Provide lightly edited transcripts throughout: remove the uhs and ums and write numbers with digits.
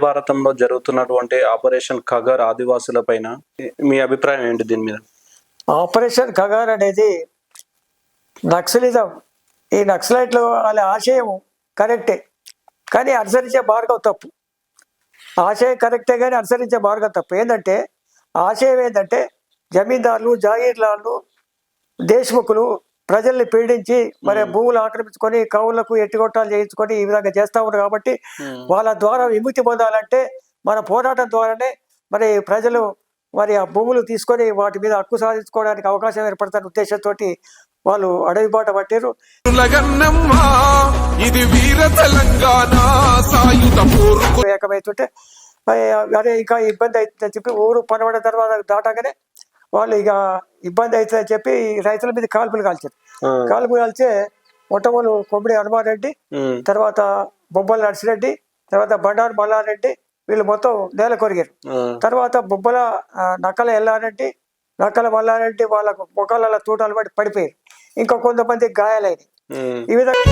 భారతంలో జరుగుతున్నటువంటి ఆపరేషన్ ఖగర్ ఆదివాసుల పైన మీ అభిప్రాయం ఏంటి దీని మీద? ఆపరేషన్ ఖగర్ అనేది నక్సలిజం. ఈ నక్సలైట్లు వాళ్ళ ఆశయం కరెక్టే, కానీ అనుసరించే మార్గం తప్పు. ఆశయం కరెక్టే కానీ అనుసరించే మార్గం తప్పు. ఏంటంటే ఆశయం ఏంటంటే జమీందారులు, జాగీర్దారులు, దేశముఖులు ప్రజల్ని పీడించి మరి భూములు ఆక్రమించుకొని కవులకు ఎట్టిగొట్టాలు చేయించుకొని ఈ విధంగా చేస్తూ ఉన్నారు. కాబట్టి వాళ్ళ ద్వారా విముక్తి పొందాలంటే మన పోరాటం ద్వారానే మరి ప్రజలు మరి ఆ భూములు తీసుకొని వాటి మీద హక్కు సాధించుకోవడానికి అవకాశం ఏర్పడుతున్న ఉద్దేశంతో వాళ్ళు అడవి బాట పట్టారు. ఏకమైతుంటే అదే ఇంకా ఇబ్బంది అవుతుందని చెప్పి ఊరు పనబడిన తర్వాత దాటాగానే వాళ్ళు ఇక ఇబ్బంది అవుతుందని చెప్పి రైతుల మీద కాల్పులు కాల్చారు. కాల్పులు కాల్చే మొట్టమొదలు కొమ్మిడి హనుమారెడ్డి, తర్వాత బొబ్బల నర్సిరెడ్డి, తర్వాత బండారు మల్లారెడ్డి, వీళ్ళు మొత్తం నేల కొరిగారు. తర్వాత బొబ్బల నక్కల ఎల్లారెడ్డి, నక్కల మల్లారెడ్డి వాళ్ళకు ముఖాలలో తూటాలు పడి పడిపోయారు. ఇంకా కొంతమంది గాయాలైనవి. ఈ విధంగా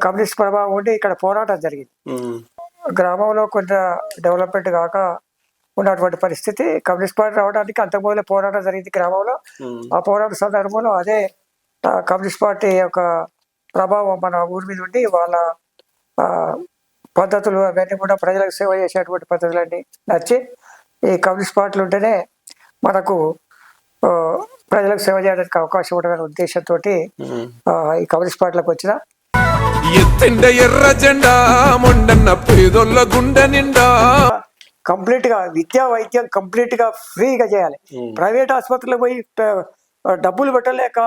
కమ్యూనిస్ట్ ప్రభావం ఉండి ఇక్కడ పోరాటం జరిగింది. గ్రామంలో కొంత డెవలప్మెంట్ కాక ఉన్నటువంటి పరిస్థితి. కమ్యూనిస్ట్ పార్టీ రావడానికి అంతకుముందు పోరాటం జరిగింది గ్రామంలో. ఆ పోరాట సందర్భంలో అదే కమ్యూనిస్ట్ పార్టీ యొక్క ప్రభావం మన ఊరి మీద ఉండి వాళ్ళ పద్ధతులు అవన్నీ కూడా ప్రజలకు సేవ చేసేటువంటి పద్ధతులన్నీ నచ్చి ఈ కమ్యూనిస్ట్ పార్టీలు ఉంటేనే మనకు ప్రజలకు సేవ చేయడానికి అవకాశం ఉంటుందనే ఉద్దేశంతో ఈ కమ్యూనిస్ట్ పార్టీలకు వచ్చిన కంప్లీట్ గా విద్యా వైద్యం కంప్లీట్ గా ఫ్రీగా చేయాలి. ప్రైవేట్ ఆసుపత్రులకు పోయి డబ్బులు పెట్టలేక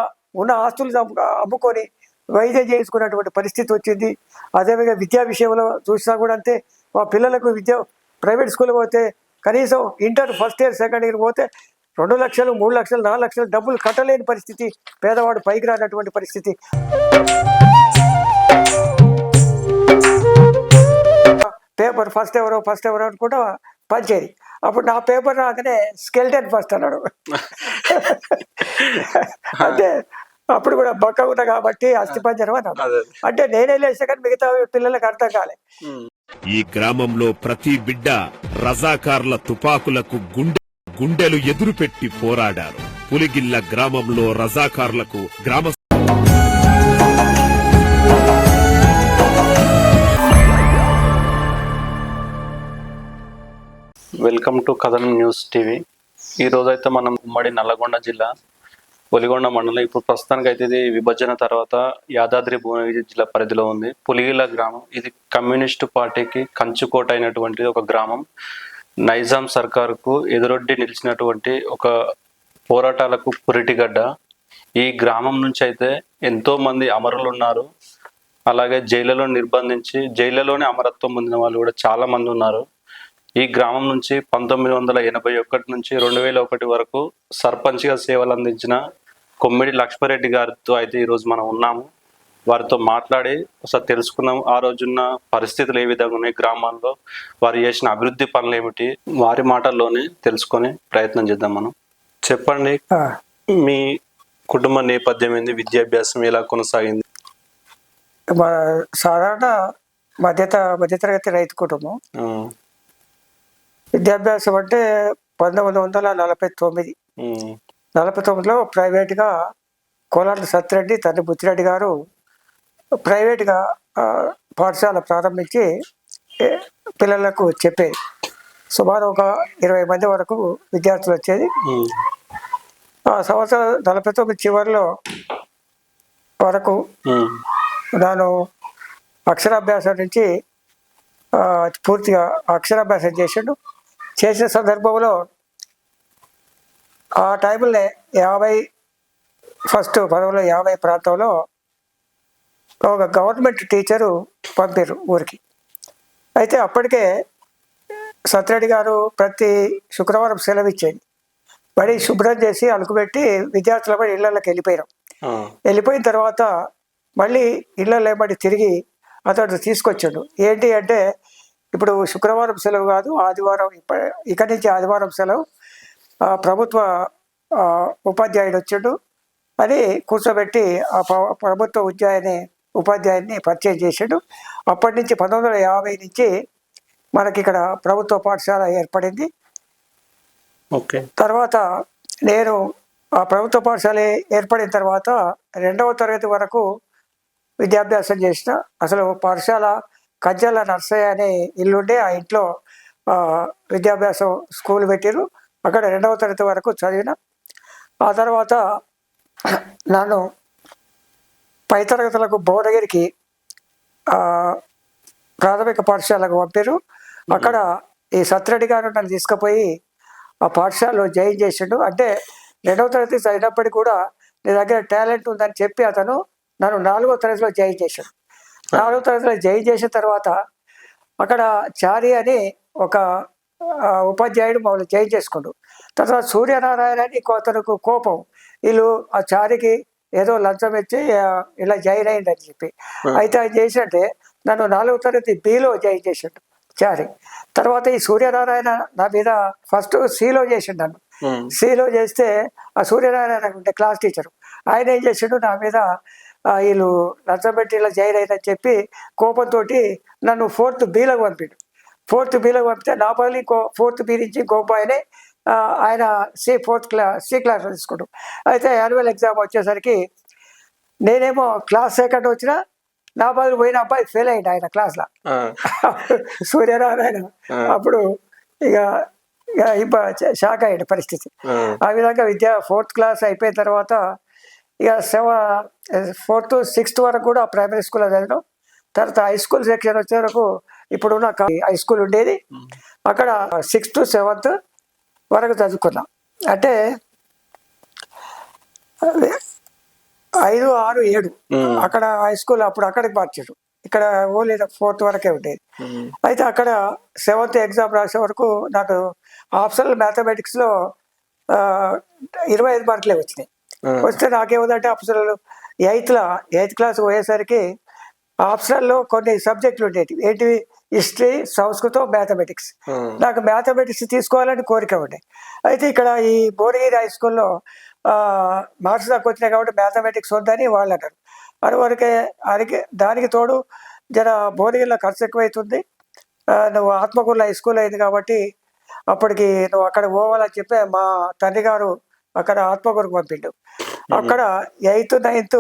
ఉన్న ఆస్తులు అమ్ముకొని వైద్యం చేసుకున్నటువంటి పరిస్థితి వచ్చింది. అదేవిధంగా విద్యా విషయంలో చూసినా కూడా అంతే. మా పిల్లలకు విద్య ప్రైవేట్ స్కూల్ పోతే కనీసం inter first year second year పోతే 2 లక్షలు 3 లక్షలు 4 లక్షలు డబ్బులు కట్టలేని పరిస్థితి, పేదవాడు పైకి రానటువంటి పరిస్థితి. పేపర్ ఫస్ట్ ఎవరో అనుకుంటా పంచేది. అప్పుడు నా పేపర్ రాకనే స్కెల్టన్ ఫస్ట్ అన్నాడు. అంటే అప్పుడు కూడా బక్క ఉన్నా కాబట్టి అస్థిపంజరం అన్నాడు. అంటే నేనే లేచా కానీ మిగతా పిల్లలకు అర్థం కాలే. ఈ గ్రామంలో ప్రతి బిడ్డ రజాకార్ల తుపాకులకు గుండెలు ఎదురుపెట్టి పోరాడారు. పులిగిల్ల గ్రామంలో రజాకార్లకు గ్రామ వెల్కమ్ టు కథనం న్యూస్ టీవీ. ఈరోజైతే మనం ఉమ్మడి నల్లగొండ జిల్లా పులిగొండ మండలం, ఇప్పుడు ప్రస్తుతానికి అయితే ఇది విభజన తర్వాత యాదాద్రి భువనగిరి జిల్లా పరిధిలో ఉంది. పులిగిల్ల గ్రామం ఇది కమ్యూనిస్టు పార్టీకి కంచుకోట అయినటువంటి ఒక గ్రామం. నైజాం సర్కారుకు ఎదురొడ్డి నిలిచినటువంటి ఒక పోరాటాలకు పురిటిగడ్డ. ఈ గ్రామం నుంచి అయితే ఎంతో మంది అమరులు ఉన్నారు. అలాగే జైలులో నిర్బంధించి జైలులోనే అమరత్వం పొందిన వాళ్ళు కూడా చాలా మంది ఉన్నారు. ఈ గ్రామం నుంచి 1981 నుంచి 2001 వరకు సర్పంచ్గా సేవలు అందించిన కొమ్మిడి లక్ష్మారెడ్డి గారితో అయితే ఈరోజు మనం ఉన్నాము. వారితో మాట్లాడి ఒకసారి తెలుసుకుందాం. ఆ రోజున్న పరిస్థితులు ఏ విధంగా ఉన్నాయి, గ్రామాల్లో వారు చేసిన అభివృద్ధి పనులు ఏమిటి, వారి మాటల్లోనే తెలుసుకొని ప్రయత్నం చేద్దాం. మనం చెప్పండి, మీ కుటుంబ నేపథ్యం ఏంది, విద్యాభ్యాసం ఎలా కొనసాగింది? సాధారణ మధ్యతరగతి రైతు కుటుంబం. విద్యాభ్యాసం అంటే 1949లో ప్రైవేట్గా కోలార్ల సత్యరెడ్డి తండ్రి బుచ్చిరెడ్డి గారు ప్రైవేట్గా పాఠశాల ప్రారంభించి పిల్లలకు చెప్పేది. సుమారు ఒక 20 మంది వరకు విద్యార్థులు వచ్చేది. ఆ సంవత్సరం 49 చివరిలో వరకు నేను అక్షరాభ్యాసం నుంచి పూర్తిగా అక్షరాభ్యాసం చేసిన సందర్భంలో ఆ టైంలో 50 ప్రాంతంలో ఒక గవర్నమెంట్ టీచరు పంపారు ఊరికి. అయితే అప్పటికే సత్యరెడ్డి గారు ప్రతి శుక్రవారం సెలవు ఇచ్చేది. బడి శుభ్రం చేసి అలుకుపెట్టి విద్యార్థుల పడి ఇళ్లలోకి వెళ్ళిపోయిన తర్వాత మళ్ళీ ఇళ్లలో బడి తిరిగి అతడు తీసుకొచ్చాడు. ఏంటి అంటే ఇప్పుడు శుక్రవారం సెలవు కాదు, ఆదివారం, ఇక్కడి నుంచి ఆదివారం సెలవు, ప్రభుత్వ ఉపాధ్యాయుడు వచ్చాడు అని కూర్చోబెట్టి ఆ ప్రభుత్వ ఉద్యాయని ఉపాధ్యాయుడిని పరిచయం చేశాడు. అప్పటి నుంచి 1950 నుంచి మనకి ఇక్కడ ప్రభుత్వ పాఠశాల ఏర్పడింది. ఓకే. తర్వాత నేను ఆ ప్రభుత్వ పాఠశాల ఏర్పడిన తర్వాత 2వ తరగతి వరకు విద్యాభ్యాసం చేసిన. అసలు పాఠశాల కజ్జల నర్సయ్య అనే ఇల్లుండే, ఆ ఇంట్లో విద్యాభ్యాసం స్కూల్ పెట్టారు. అక్కడ 2వ తరగతి వరకు చదివిన. ఆ తర్వాత నన్ను పై తరగతులకు భువనగిరికి ప్రాథమిక పాఠశాలకు పంపారు. అక్కడ ఈ సత్రెడ్డి గారు నన్ను తీసుకుపోయి ఆ పాఠశాలలో జాయిన్ చేసిండు. అంటే 2వ తరగతి చదివినప్పటికీ కూడా నీ దగ్గర టాలెంట్ ఉందని చెప్పి అతను నన్ను 4వ తరగతిలో జాయిన్ చేశాడు. 4వ తరగతిలో జాయిన్ చేసిన తర్వాత అక్కడ చారి అని ఒక ఉపాధ్యాయుడు మమ్మల్ని జాయిన్ చేసుకుండు. తర్వాత సూర్యనారాయణ అని అతనికి కోపం, వీళ్ళు ఆ చారికి ఏదో లంచం ఇచ్చి ఇలా జాయిన్ అయ్యిందని చెప్పి. అయితే ఆయన చేసినట్టే నన్ను 4వ తరగతి బిలో జాయిన్ చేసాడు చారి. తర్వాత ఈ సూర్యనారాయణ నా మీద ఫస్ట్ సిలో చేసిండు నన్ను. సిలో చేస్తే ఆ సూర్యనారాయణ ఉంటే క్లాస్ టీచర్, ఆయన ఏం చేసిండు నా మీద వీళ్ళు లంచం పెట్టి ఇలా జాయిన్ అయిందని చెప్పి కోపంతో నన్ను 4th బిలోకి పంపిండు. 4th బిలోకి పంపితే నా బదులు 4th బి నుంచి ఇంకొక ఆయన సి క్లాస్ తీసుకుంటాం. అయితే యాన్యువల్ ఎగ్జామ్ వచ్చేసరికి నేనేమో క్లాస్ సెకండ్ వచ్చినా నా బదులు పోయిన అబ్బాయి ఫెయిల్ అయ్యిండు ఆయన క్లాస్లో, సూర్యనారాయణ. అప్పుడు ఇక షాక్ అయ్యాడు పరిస్థితి. ఆ విధంగా 4th క్లాస్ అయిపోయిన తర్వాత ఇక 4th 6th వరకు కూడా ప్రైమరీ స్కూల్లో చదివాం. తర్వాత హై స్కూల్ సెక్షన్ వచ్చే వరకు ఇప్పుడున్న హై స్కూల్ ఉండేది, అక్కడ 6th 7th వరకు చదువుకున్నాం. అంటే 5, 6, 7 అక్కడ హై స్కూల్ అప్పుడు అక్కడికి మార్చారు. ఇక్కడ ఓన్లీ 4th వరకే ఉండేది. అయితే అక్కడ 7th ఎగ్జామ్ రాసే వరకు నాకు ఆప్షనల్ మ్యాథమెటిక్స్లో 25 మార్కులే వచ్చినాయి. వస్తే నాకేముందంటే ఆప్షనల్ 8th క్లాస్ పోయేసరికి ఆప్షనల్లో కొన్ని సబ్జెక్టులు ఉండేవి. ఏంటివి? హిస్టరీ, సంస్కృతం, మ్యాథమెటిక్స్. నాకు మ్యాథమెటిక్స్ తీసుకోవాలని కోరిక ఉండే. అయితే ఇక్కడ ఈ భువనగిరి హై స్కూల్లో మార్క్స్ దాకా వచ్చినాయి కాబట్టి మ్యాథమెటిక్స్ వద్దని వాళ్ళు అన్నారు. అదివరకే దానికి తోడు జర భువనగిరిలో ఖర్చు ఎక్కువైతుంది, నువ్వు ఆత్మకూరులో హై స్కూల్ అయింది కాబట్టి అప్పటికి నువ్వు అక్కడ పోవాలని చెప్పి మా తండ్రి గారు అక్కడ ఆత్మకూరుకు పంపిండు. అక్కడ 8th 9th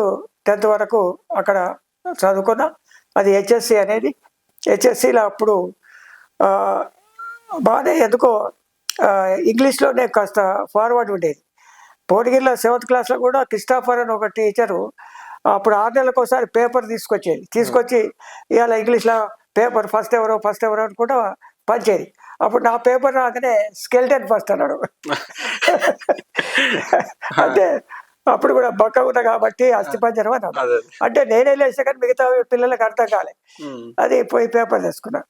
10th వరకు అక్కడ చదువుకున్నా. అది హెచ్ఎస్సి అనేది. హెచ్ఎస్సిలో అప్పుడు బాగానే ఎందుకో ఇంగ్లీష్లోనే కాస్త ఫార్వర్డ్ ఉండేది. భువనగిరిలో 7th క్లాస్లో కూడా క్రిస్టాఫర్ అని ఒక టీచరు అప్పుడు 6 నెలలకు ఒకసారి పేపర్ తీసుకొచ్చి ఇవాళ ఇంగ్లీష్లో పేపర్ ఫస్ట్ ఎవరో అనుకుంటా పంచేది. అప్పుడు నా పేపర్ రాగానే స్కెల్టన్ ఫస్ట్ అన్నాడు. అంటే అప్పుడు కూడా బక్క ఉన్నా కాబట్టి అస్థిపంజరం అన్నాడు. అంటే నేనే లేచా కానీ మిగతా పిల్లలకు అర్థం కాలే. అది పోయి పేపర్ తీసుకున్నా.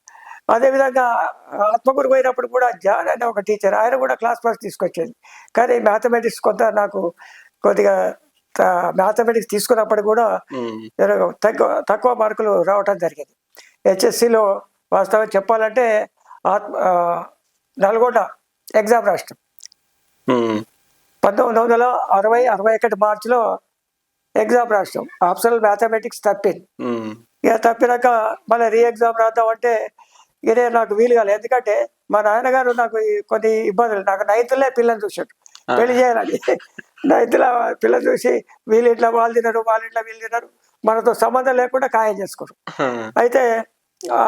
అదేవిధంగా ఆత్మకూరు పోయినప్పుడు కూడా జాన్ అనే ఒక టీచర్, ఆయన కూడా క్లాస్ ఫస్ట్ తీసుకొచ్చేది. కానీ మ్యాథమెటిక్స్ కొద్దిగా మ్యాథమెటిక్స్ తీసుకున్నప్పుడు కూడా తక్కువ మార్కులు రావటం జరిగింది. హెచ్ఎస్సిలో వాస్తవం చెప్పాలంటే నల్గొండ ఎగ్జామ్ రాష్ట్రం 1960-61 మార్చిలో ఎగ్జామ్ రాష్ట్రం. ఆప్షనల్ మ్యాథమెటిక్స్ తప్పింది. ఇక తప్పినాక మళ్ళీ రీ ఎగ్జామ్ రాద్దామంటే ఇదే నాకు వీలు కాలేదు. ఎందుకంటే మా నాన్నగారు నాకు కొన్ని ఇబ్బందులు, నాకు 9th పిల్లలు చూసాడు పెళ్లి చేయాలని. 9th పిల్లలు చూసి వీళ్ళు ఇట్లా వాళ్ళు తినరు, వాళ్ళ ఇంట్లో వీళ్ళు తినరు, మనతో సంబంధం లేకుండా ఖాయం చేసుకోరు. అయితే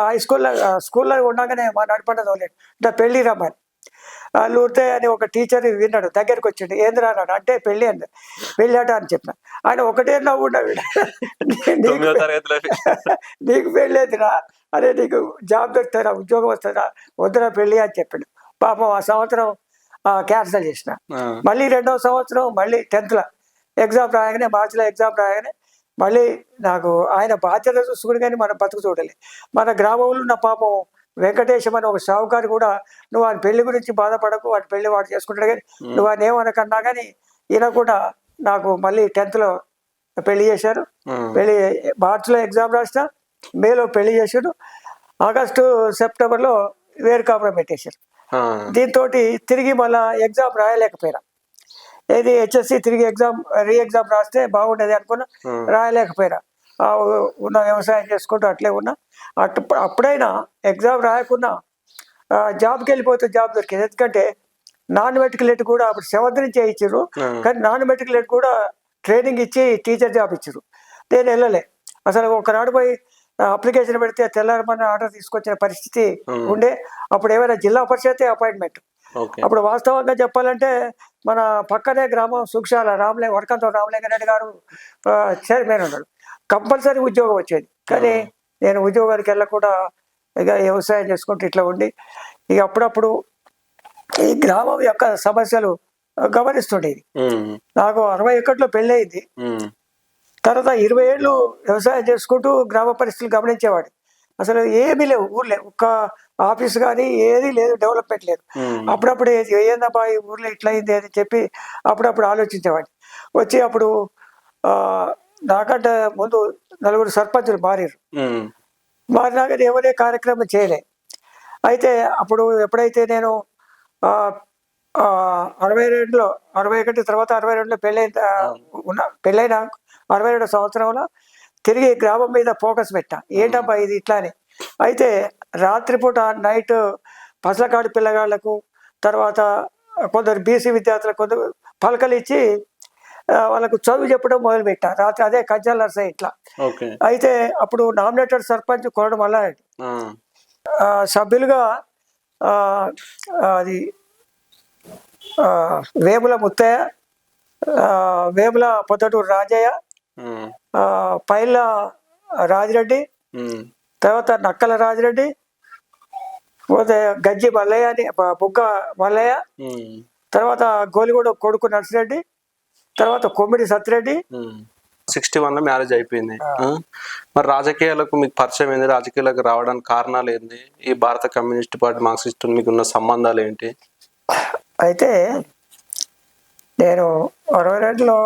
హై స్కూల్లో ఉండగానే మా నడిపండ తోలేడు అంటే పెళ్ళి రమ్మని లూర్తే అని ఒక టీచర్ విన్నాడు, దగ్గరికి వచ్చిండు. ఏంద్రా అన్నాడు. అంటే పెళ్ళి అంది. పెళ్ళాట అని చెప్పిన. ఆయన ఒకటే నవ్వుండా, నీకు పెళ్ళేదిరా, అరే నీకు జాబ్ దొరుకుతారా, ఉద్యోగం వస్తుందా, వద్దురా పెళ్ళి అని చెప్పాడు. పాపం ఆ సంవత్సరం క్యాన్సిల్ చేసిన. మళ్ళీ 2వ సంవత్సరం మళ్ళీ 10th ఎగ్జామ్ రాయగానే, మార్చిలో ఎగ్జామ్ రాయగానే మళ్ళీ నాకు ఆయన బాధ్యత చూసుకుని కానీ మన బతుకు చూడలేదు. మన గ్రామంలో ఉన్న పాపం వెంకటేశం అని ఒక షావుకారు కూడా, నువ్వు ఆయన పెళ్లి గురించి బాధపడకు, వాడి పెళ్లి వాడు చేసుకుంటాడు కానీ నువ్వు ఆయన ఏమనకన్నా కానీ ఈయన కూడా నాకు మళ్ళీ 10th పెళ్లి చేశారు. పెళ్లి మార్చిలో ఎగ్జామ్ రాసిన, మేలో పెళ్లి చేశాడు, ఆగస్టు సెప్టెంబర్లో వేరు కాపురం పెట్టేశారు. దీంతో తిరిగి మళ్ళీ ఎగ్జామ్ రాయలేకపోయినా. ఏది హెచ్ఎస్సి తిరిగి రీ ఎగ్జామ్ రాస్తే బాగుండేది అనుకున్నా, రాయలేకపోయినా. ఆ ఉన్న వ్యవసాయం చేసుకుంటూ అట్లే ఉన్నా. అప్పుడైనా ఎగ్జామ్ రాయకున్నా జాబ్కి వెళ్ళిపోతే జాబ్ దొరికేది. ఎందుకంటే నాన్ మెట్రికులేట్ కూడా అప్పుడు 7th నుంచే ఇచ్చారు, కానీ నాన్ మెట్రికులేట్ కూడా ట్రైనింగ్ ఇచ్చి టీచర్ జాబ్ ఇచ్చారు. నేను వెళ్ళలే. అసలు ఒకనాడు పోయి అప్లికేషన్ పెడితే తెల్లారమని ఆర్డర్ తీసుకొచ్చిన పరిస్థితి ఉండే. అప్పుడు ఏమైనా జిల్లా పరిషత్ అపాయింట్మెంట్. అప్పుడు వాస్తవంగా చెప్పాలంటే మన పక్కనే గ్రామం సుక్షాల వడకంతో రామలింగ రెడ్డి గారు చైర్మన్ ఉన్నాడు. కంపల్సరీ ఉద్యోగం వచ్చేది. కానీ నేను ఉద్యోగానికి వెళ్ళకుండా ఇక వ్యవసాయం చేసుకుంటూ ఇట్లా ఉండి ఇక అప్పుడప్పుడు ఈ గ్రామం యొక్క సమస్యలు గమనిస్తుండేది. నాకు 61లో పెళ్ళి అయింది. తర్వాత 20 ఏళ్ళు వ్యవసాయం చేసుకుంటూ గ్రామ పరిస్థితులు గమనించేవాడు. అసలు ఏమీ లేవు ఊర్లే, ఒక్క ఆఫీస్ కానీ ఏది లేదు, డెవలప్మెంట్ లేదు. అప్పుడప్పుడు ఏందబ్బా ఈ ఊర్లో ఇట్లా అయింది అని చెప్పి అప్పుడప్పుడు ఆలోచించేవాడిని. వచ్చి అప్పుడు నాకంటే ముందు 4 సర్పంచులు మారినాక ఎవరే కార్యక్రమం చేయలే. అయితే అప్పుడు ఎప్పుడైతే నేను 62లో 61 తర్వాత 62లో పెళ్ళైన 62 సంవత్సరంలో తిరిగి గ్రామం మీద ఫోకస్ పెట్టా. ఏంటబ్బా ఇది ఇట్లా అని. అయితే రాత్రిపూట నైట్ పసలకాడు పిల్లగాళ్లకు, తర్వాత కొందరు బీసీ విద్యార్థులకు కొందరు పలకలు ఇచ్చి వాళ్ళకు చదువు చెప్పడం మొదలుపెట్టా రాత్రి. అదే కంచాల నర్సయ్య ఇట్లా. అయితే అప్పుడు నామినేటెడ్ సర్పంచ్ కొరడం మల్లారెడ్డి, సభ్యులుగా అది వేముల ముత్తయ్య, వేముల పొద్దటూరు రాజయ్య, పైళ్ళ రాజిరెడ్డి, తర్వాత నక్కల రాజిరెడ్డి, పోతే గజ్జి మల్లయ్య అని బుగ్గ మల్లయ్య, తర్వాత గోలిగూడ కొడుకు నర్సిరెడ్డి, తర్వాత కొమ్మిడి సత్తిరెడ్డి. 61లో మ్యారేజ్ అయిపోయింది. మరి రాజకీయాలకు మీకు పరిచయం ఏంది? రాజకీయాలకు రావడానికి కారణాలు ఏంది? ఈ భారత కమ్యూనిస్ట్ పార్టీ మార్క్సిస్ట్ మీకు ఉన్న సంబంధాలు ఏంటి? అయితే నేను 62లో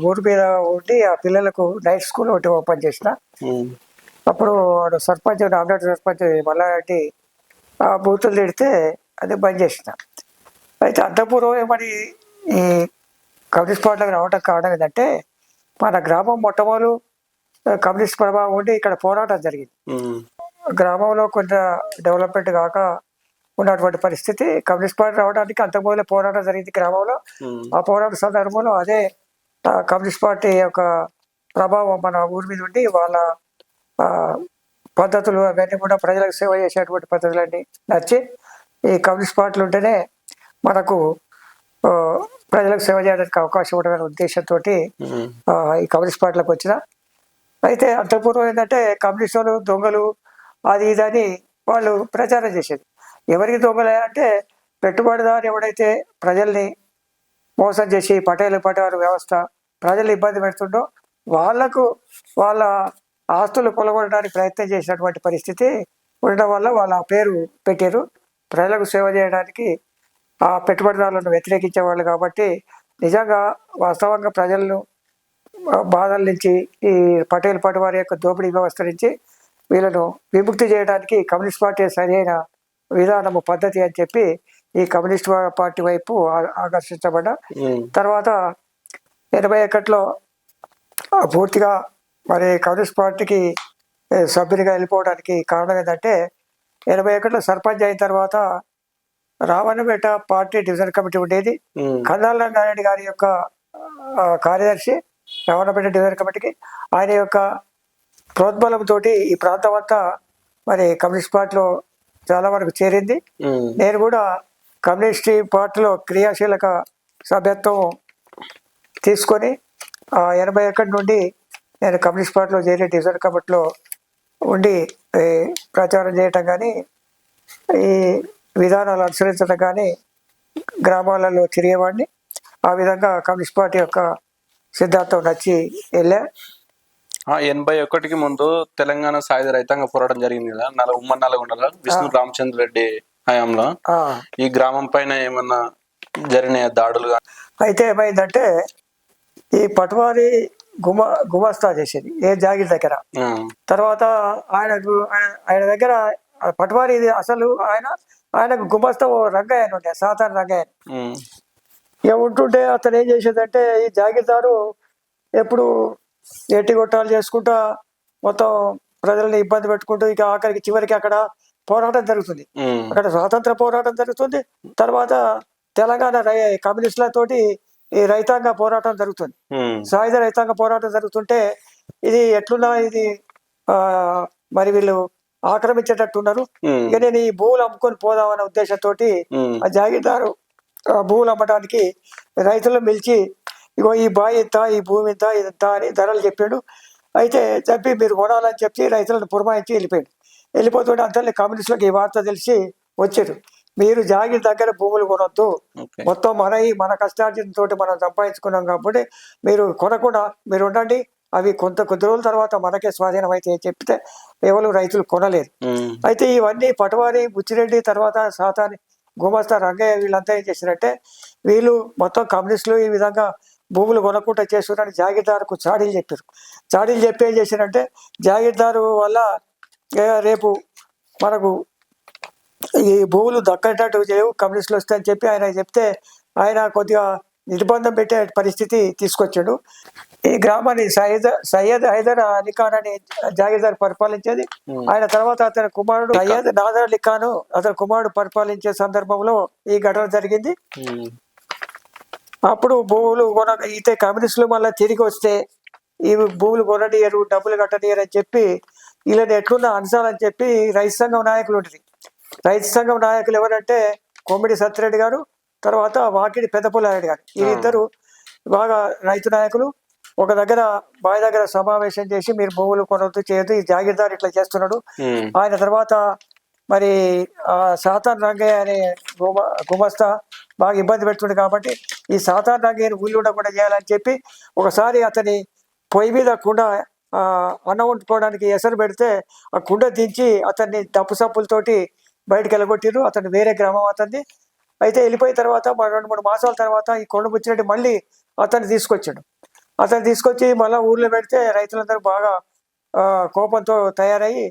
ఊరి మీద ఉండి ఆ పిల్లలకు నైట్ స్కూల్ ఒకటి ఓపెన్ చేసిన. అప్పుడు వాడు సర్పంచ్, నామినేట్ సర్పంచ్ మల్లారెడ్డి బూతులు తిడితే అది బంద్ చేసిన. అయితే అంతపూర్వం ఏమని ఈ కమ్యూనిస్ట్ పార్టీలకు రావడానికి కారణం ఏంటంటే మన గ్రామం మొట్టమొదలు కమ్యూనిస్ట్ ప్రభావం ఉండి ఇక్కడ పోరాటం జరిగింది. గ్రామంలో కొంత డెవలప్మెంట్ కాక ఉన్నటువంటి పరిస్థితి, కమ్యూనిస్ట్ పార్టీ రావడానికి అంతకుముందు పోరాటం జరిగింది గ్రామంలో. ఆ పోరాట సందర్భంలో అదే కమ్యూనిస్ట్ పార్టీ యొక్క ప్రభావం మన ఊరి మీద ఉండి వాళ్ళ పద్ధతులు అవన్నీ కూడా ప్రజలకు సేవ చేసేటువంటి పద్ధతులన్నీ నచ్చి ఈ కమ్యూనిస్ట్ పార్టీలు ఉంటేనే మనకు ప్రజలకు సేవ చేయడానికి అవకాశం ఉంటుందనే ఉద్దేశంతో ఈ కమ్యూనిస్ట్ పార్టీలకు వచ్చిన. అయితే అంతపూర్వం ఏంటంటే కమ్యూనిస్టులు దొంగలు అది ఇది అని వాళ్ళు ప్రచారం చేసేది. ఎవరికి దొంగలే అంటే పెట్టుబడిదారు ఎవడైతే ప్రజల్ని మోసం చేసి పటేవారి వ్యవస్థ ప్రజలు ఇబ్బంది పెడుతుండో వాళ్లకు వాళ్ళ ఆస్తులు కొలగొనడానికి ప్రయత్నం చేసినటువంటి పరిస్థితి ఉండడం వల్ల వాళ్ళ పేరు పెట్టారు. ప్రజలకు సేవ చేయడానికి ఆ పెట్టుబడిదారులను వ్యతిరేకించే వాళ్ళు కాబట్టి నిజంగా వాస్తవంగా ప్రజలను బాధల నుంచి ఈ పటేవారి యొక్క దోపిడీ వ్యవస్థ నుంచి వీళ్ళను విముక్తి చేయడానికి కమ్యూనిస్ట్ పార్టీ సరైన విధానము పద్ధతి అని చెప్పి ఈ కమ్యూనిస్ట్ పార్టీ వైపు ఆకర్షించబడ్డా. తర్వాత 81లో పూర్తిగా మరి కమ్యూనిస్ట్ పార్టీకి సభ్యునిగా వెళ్ళిపోవడానికి కారణం ఏంటంటే 81లో సర్పంచ్ అయిన తర్వాత రావణపేట పార్టీ డివిజన్ కమిటీ ఉండేది. కన్నాల రంగారెడ్డి గారి యొక్క కార్యదర్శి రావణపేట డివిజన్ కమిటీకి. ఆయన యొక్క ప్రోద్బలంతో ఈ ప్రాంతం అంతా మరి కమ్యూనిస్ట్ పార్టీలో చాలా వరకు చేరింది. నేను కూడా కమ్యూనిస్ట్ పార్టీలో క్రియాశీలక సభ్యత్వం తీసుకొని 81 నుండి నేను కమ్యూనిస్ట్ పార్టీలో చేరి డివిజన్ కమిటీలో ఉండి ప్రచారం చేయటం కానీ ఈ విధానాలు అనుసరించడం కానీ గ్రామాలలో తిరిగేవాడిని. ఆ విధంగా కమ్యూనిస్ట్ పార్టీ యొక్క సిద్ధాంతం నచ్చి వెళ్ళా. 81కి ముందు తెలంగాణ సాయుధ రైతాంగ పోరాటం జరిగింది కదా ఉమ్మడి నల్గొండలో విష్ణు రామచంద్ర రెడ్డి హయాంలో. ఈ గ్రామం పైన ఏమన్నా జరిగిన దాడులు? అయితే ఏమైందంటే ఈ పట్వారి గుమస్తా చేసేది ఏ జాగిర్ దగ్గర. తర్వాత ఆయన దగ్గర పట్వారి అసలు ఆయనకు గుమస్తా రంగయ్య ఉండే, సాధారణ రంగయ్య ఉంటుంటే అతను ఏం చేసేదంటే ఈ జాగీర్దారు ఎప్పుడు ఎట్టి కొట్టాలు చేసుకుంటా మొత్తం ప్రజల్ని ఇబ్బంది పెట్టుకుంటూ ఇక ఆఖరికి చివరికి అక్కడ పోరాటం జరుగుతుంది. అక్కడ స్వాతంత్ర పోరాటం జరుగుతుంది. తర్వాత తెలంగాణ కమ్యూనిస్టులతోటి ఈ రైతాంగ పోరాటం జరుగుతుంది. సాయుధ రైతాంగ పోరాటం జరుగుతుంటే ఇది ఎట్లున్నా ఇది మరి వీళ్ళు ఆక్రమించేటట్టున్నారు. ఇక నేను ఈ భూములు అమ్ముకొని పోదామనే ఉద్దేశంతో ఆ జాగీర్దారు భూములు అమ్మడానికి రైతులను పిలిచి ఇగో ఈ బావి ఇంత, ఈ భూమి ఇంత, ఇదంతా అని ధరలు చెప్పాడు. అయితే చెప్పి మీరు కొనాలని చెప్పి రైతులను పురమాయించి వెళ్ళిపోయాడు. వెళ్ళిపోతుంటే అంతలో కమ్యూనిస్టులకు ఈ వార్త తెలిసి వచ్చారు. మీరు జాగీర్ దగ్గర భూములు కొనొద్దు, మొత్తం మన కష్టార్జితంతో మనం సంపాదించుకున్నాం కాబట్టి మీరు కొనకుండా మీరు ఉండండి, అవి కొద్ది రోజుల తర్వాత మనకే స్వాధీనం అయితే చెప్తే ఎవరు రైతులు కొనలేరు. అయితే ఇవన్నీ పటవారి, బుచ్చిరెడ్డి, తర్వాత సాతాని గుమస్తా రంగయ్య వీళ్ళంతా ఏం చేశారంటే వీళ్ళు మొత్తం కమ్యూనిస్టులు ఈ విధంగా భూములు కొనకుండా చేస్తున్నారని జాగీర్దారుకు చాడీలు చెప్పారు. చాడీలు చెప్పి ఏం చేశారంటే జాగీర్దారు వల్ల రేపు మనకు ఈ భూములు దక్కేటట్టు లేవు, కమ్యూనిస్టులు వస్తాయని చెప్పి ఆయన చెప్తే ఆయన కొద్దిగా నిర్బంధం పెట్టే పరిస్థితి తీసుకొచ్చాడు. ఈ గ్రామాన్ని సయ్యద్ హైదర్ అలీ ఖాన్ అని జాగీర్దార్ పరిపాలించేది. ఆయన తర్వాత అతని కుమారుడు సయ్యద్ నాదర్ అలీ ఖాన్ అతని కుమారుడు పరిపాలించే సందర్భంలో ఈ ఘటన జరిగింది. అప్పుడు భూములు అయితే కమ్యూనిస్టులు మళ్ళీ తిరిగి వస్తే ఈ భూములు కొననీయరు, డబ్బులు కట్టనీయరు అని చెప్పి వీళ్ళని ఎట్లున్న అంశాలని చెప్పి రైతు సంఘం నాయకులు ఉంటుంది. రైతు సంఘం నాయకులు ఎవరంటే కొమ్మిడి సత్యరెడ్డి గారు, తర్వాత వాకిడి పెద్దపుల్లారెడ్డి గారు. వీరిద్దరు బాగా రైతు నాయకులు. ఒక దగ్గర బావి దగ్గర సమావేశం చేసి మీరు భూములు కొనవద్దు, చేయొద్దు, ఈ జాగీర్దార్ ఇట్లా చేస్తున్నాడు. ఆయన తర్వాత మరి సాతాన్ రంగయ్య అనే గుమస్తా బాగా ఇబ్బంది పెడుతుంది కాబట్టి ఈ సాతాన్ రంగయ్యని ఊళ్ళు ఉండకుండా చేయాలని చెప్పి ఒకసారి అతని పొయ్యి మీద కుండ అన్నం వండుకోవడానికి ఎసరు పెడితే ఆ కుండ దించి అతన్ని డప్పు సప్పులతోటి బయటకు వెళ్ళగొట్టిరు. అతను వేరే గ్రామం అతన్ని. అయితే వెళ్ళిపోయిన తర్వాత 2-3 మాసాల తర్వాత ఈ కొండబుచ్చిరెడ్డి మళ్ళీ అతన్ని తీసుకొచ్చాడు. అతన్ని తీసుకొచ్చి మళ్ళీ ఊర్లో పెడితే రైతులందరూ బాగా కోపంతో తయారయ్యి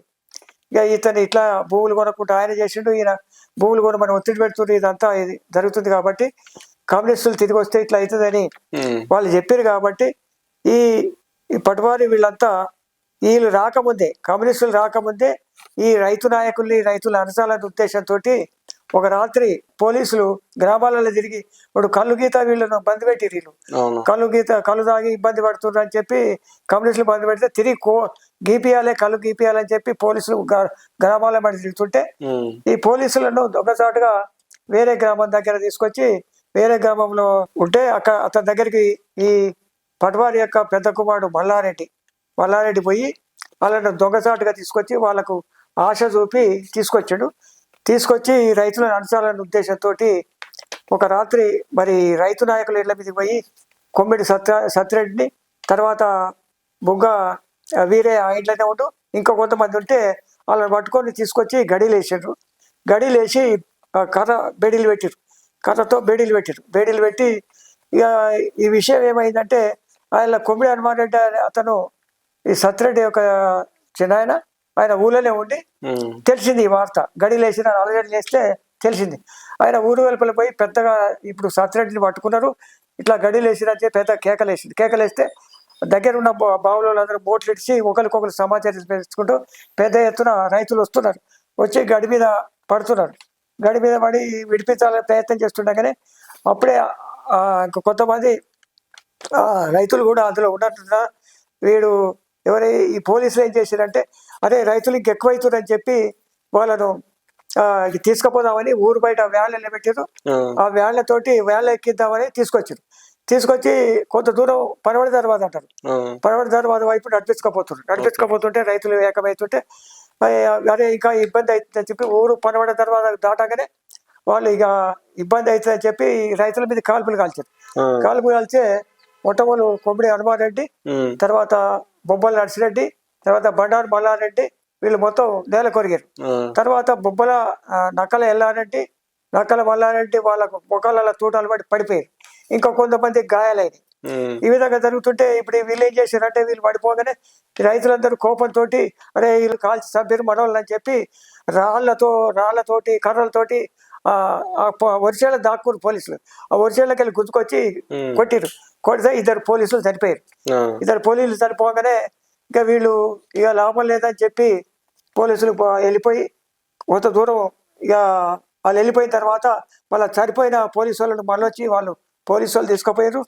ఇక ఇతను ఇట్లా భూములు కొనకుండా ఆయన చేసిండు, ఈయన భూములు కొన మనం ఒత్తిడి పెడుతుండ్రు, ఇదంతా ఇది జరుగుతుంది కాబట్టి కమ్యూనిస్టులు తిరిగి వస్తే ఇట్లా అవుతుందని వాళ్ళు చెప్పారు. కాబట్టి ఈ పటవారి వీళ్ళంతా వీళ్ళు రాకముందే, కమ్యూనిస్టులు రాకముందే ఈ రైతు నాయకుల్ని రైతుల అనసాలనే ఉద్దేశంతో ఒక రాత్రి పోలీసులు గ్రామాలలో తిరిగి ఇప్పుడు కళ్ళు గీత వీళ్ళను బంద్ పెట్టి వీళ్ళు కళ్ళు తాగి ఇబ్బంది పడుతున్నారు అని చెప్పి కమ్యూనిస్టులు బంద్ పెడితే తిరిగి కళ్ళు గీపియాలని చెప్పి పోలీసులు గ్రామాల మధ్య తిరుగుతుంటే ఈ పోలీసులను దొంగసాటుగా వేరే గ్రామం దగ్గర తీసుకొచ్చి వేరే గ్రామంలో ఉంటే అతని దగ్గరికి ఈ పటవారి యొక్క పెద్ద కుమారుడు మల్లారెడ్డి పోయి వాళ్ళను దొంగసాటుగా తీసుకొచ్చి వాళ్ళకు ఆశ చూపి తీసుకొచ్చి రైతులను అణచాలనే ఉద్దేశంతో ఒక రాత్రి మరి రైతు నాయకుల ఇళ్ల మీదకి పోయి కొమ్మిడి సత్యరెడ్డిని, తర్వాత బుగ్గ వీరే ఆ ఇంట్లోనే ఉంటూ ఇంకా కొంతమంది ఉంటే వాళ్ళని పట్టుకొని తీసుకొచ్చి గడీలేసి కర్రతో బేడీలు పెట్టి ఇక ఈ విషయం ఏమైందంటే ఆయన కొమ్మిడి హనుమాన్ రెడ్డి అతను ఈ సత్యరెడ్డి యొక్క చిన్నాయన ఆయన ఊళ్ళోనే ఉండి తెలిసింది ఈ వార్త. గడిలేసిన అలగడి చేస్తే తెలిసింది. ఆయన ఊరు వెలుపల పోయి పెద్దగా ఇప్పుడు సత్యరెడ్డిని పట్టుకున్నారు, ఇట్లా గడిలేసిరని చెప్పి పెద్ద కేకలేస్తే దగ్గర ఉన్న బావులలో అందరూ బోట్లు ఇడిచి ఒకరికొకరు సమాచారం పెంచుకుంటూ పెద్ద ఎత్తున రైతులు వస్తున్నారు. వచ్చి గడి మీద పడి విడిపించాలని ప్రయత్నం చేస్తుండగానే అప్పుడే కొంతమంది రైతులు కూడా అందులో ఉన్నట్టున్నా వీడు ఈ పోలీసులు ఏం చేశారంటే అరే రైతులు ఇంకెక్కువ అవుతుందని చెప్పి వాళ్ళను తీసుకుపోదామని ఊరు బయట వ్యాన్లు పెట్టారు. ఆ వ్యాన్లు ఎక్కిద్దామని తీసుకొచ్చి కొంత దూరం పనవడి దర్వాజ అంటారు, పనవడి దర్వాజ వైపు నడిపించుకోపోతుంటే రైతులు ఏకమవుతుంటే అరే ఇంకా ఇబ్బంది అవుతుందని చెప్పి ఊరు పనవడి దర్వాజ దాటగానే వాళ్ళు ఇక ఇబ్బంది అవుతుందని చెప్పి రైతుల మీద కాల్పులు కాల్చే మొట్టమొదలు కొమ్మిడి హనుమాన్ రెడ్డి, తర్వాత బొబ్బల నర్సిరెడ్డి, తర్వాత బండారు మల్లారెడ్డి వీళ్ళు మొత్తం నేల కొరిగారు. తర్వాత బొబ్బల నక్కల మల్లారెడ్డి వాళ్ళకు ముఖాలలో తూటాలు పడిపోయారు. ఇంకా కొంతమంది గాయాలైనవి. ఈ విధంగా జరుగుతుంటే ఇప్పుడు వీళ్ళు ఏం చేశారంటే వీళ్ళు పడిపోగానే రైతులందరూ కోపంతో అరే వీళ్ళు కాల్చి చంపారు మనోళ్ళని చెప్పి రాళ్లతోటి కర్రలతోటి వర్షాల దాక్కురు పోలీసులు. ఆ వర్షాలకి వెళ్ళి గుంజుకొచ్చి కొట్టిరు. కొడితే 2 పోలీసులు చనిపోయారు. 2 పోలీసులు చనిపోగానే ఇంకా వీళ్ళు ఇక లాభం లేదని చెప్పి పోలీసులు వెళ్ళిపోయి కొంత దూరం ఇక వాళ్ళు వెళ్ళిపోయిన తర్వాత మళ్ళీ చనిపోయిన పోలీసు వాళ్ళని మళ్ళీ వచ్చి వాళ్ళు పోలీసు వాళ్ళు తీసుకుపోయారు.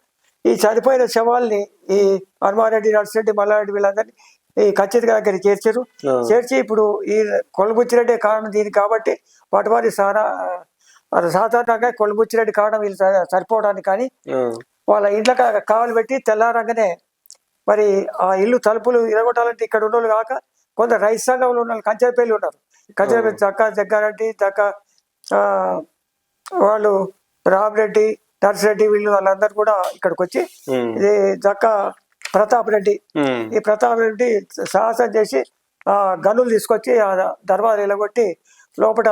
ఈ చనిపోయిన శవాల్ని ఈ హనుమారెడ్డి, నర్సిరెడ్డి, మల్లారెడ్డి వీళ్ళందరినీ ఈ ఖచ్చితంగా దగ్గరికి చేర్చారు. చేర్చి ఇప్పుడు ఈ కొలుబుచ్చిరెడ్డి కారణం దీనికి కాబట్టి పటవారి సాధారణంగా కొలుబుచ్చిరెడ్డి కారణం వీళ్ళు సరిపోవడానికి. కానీ వాళ్ళ ఇంట్లో కావలి పెట్టి తెల్లారంగానే మరి ఆ ఇల్లు తలుపులు ఇరగొట్టాలంటే ఇక్కడ ఉన్న వాళ్ళు కాక కొందరు రైతు సంఘంలో ఉన్న వాళ్ళు కంచెపల్లి ఉన్నారు. కంచెపల్లి జగ్గారెడ్డి వాళ్ళు రామరెడ్డి, నర్సిరెడ్డి వీళ్ళు వాళ్ళందరూ కూడా ఇక్కడికి వచ్చి ఇది ప్రతాప్ రెడ్డి, ఈ ప్రతాప్ రెడ్డి సాహసం చేసి ఆ గనులు తీసుకొచ్చి ఆ దర్వాజా ఎలగొట్టి లోపల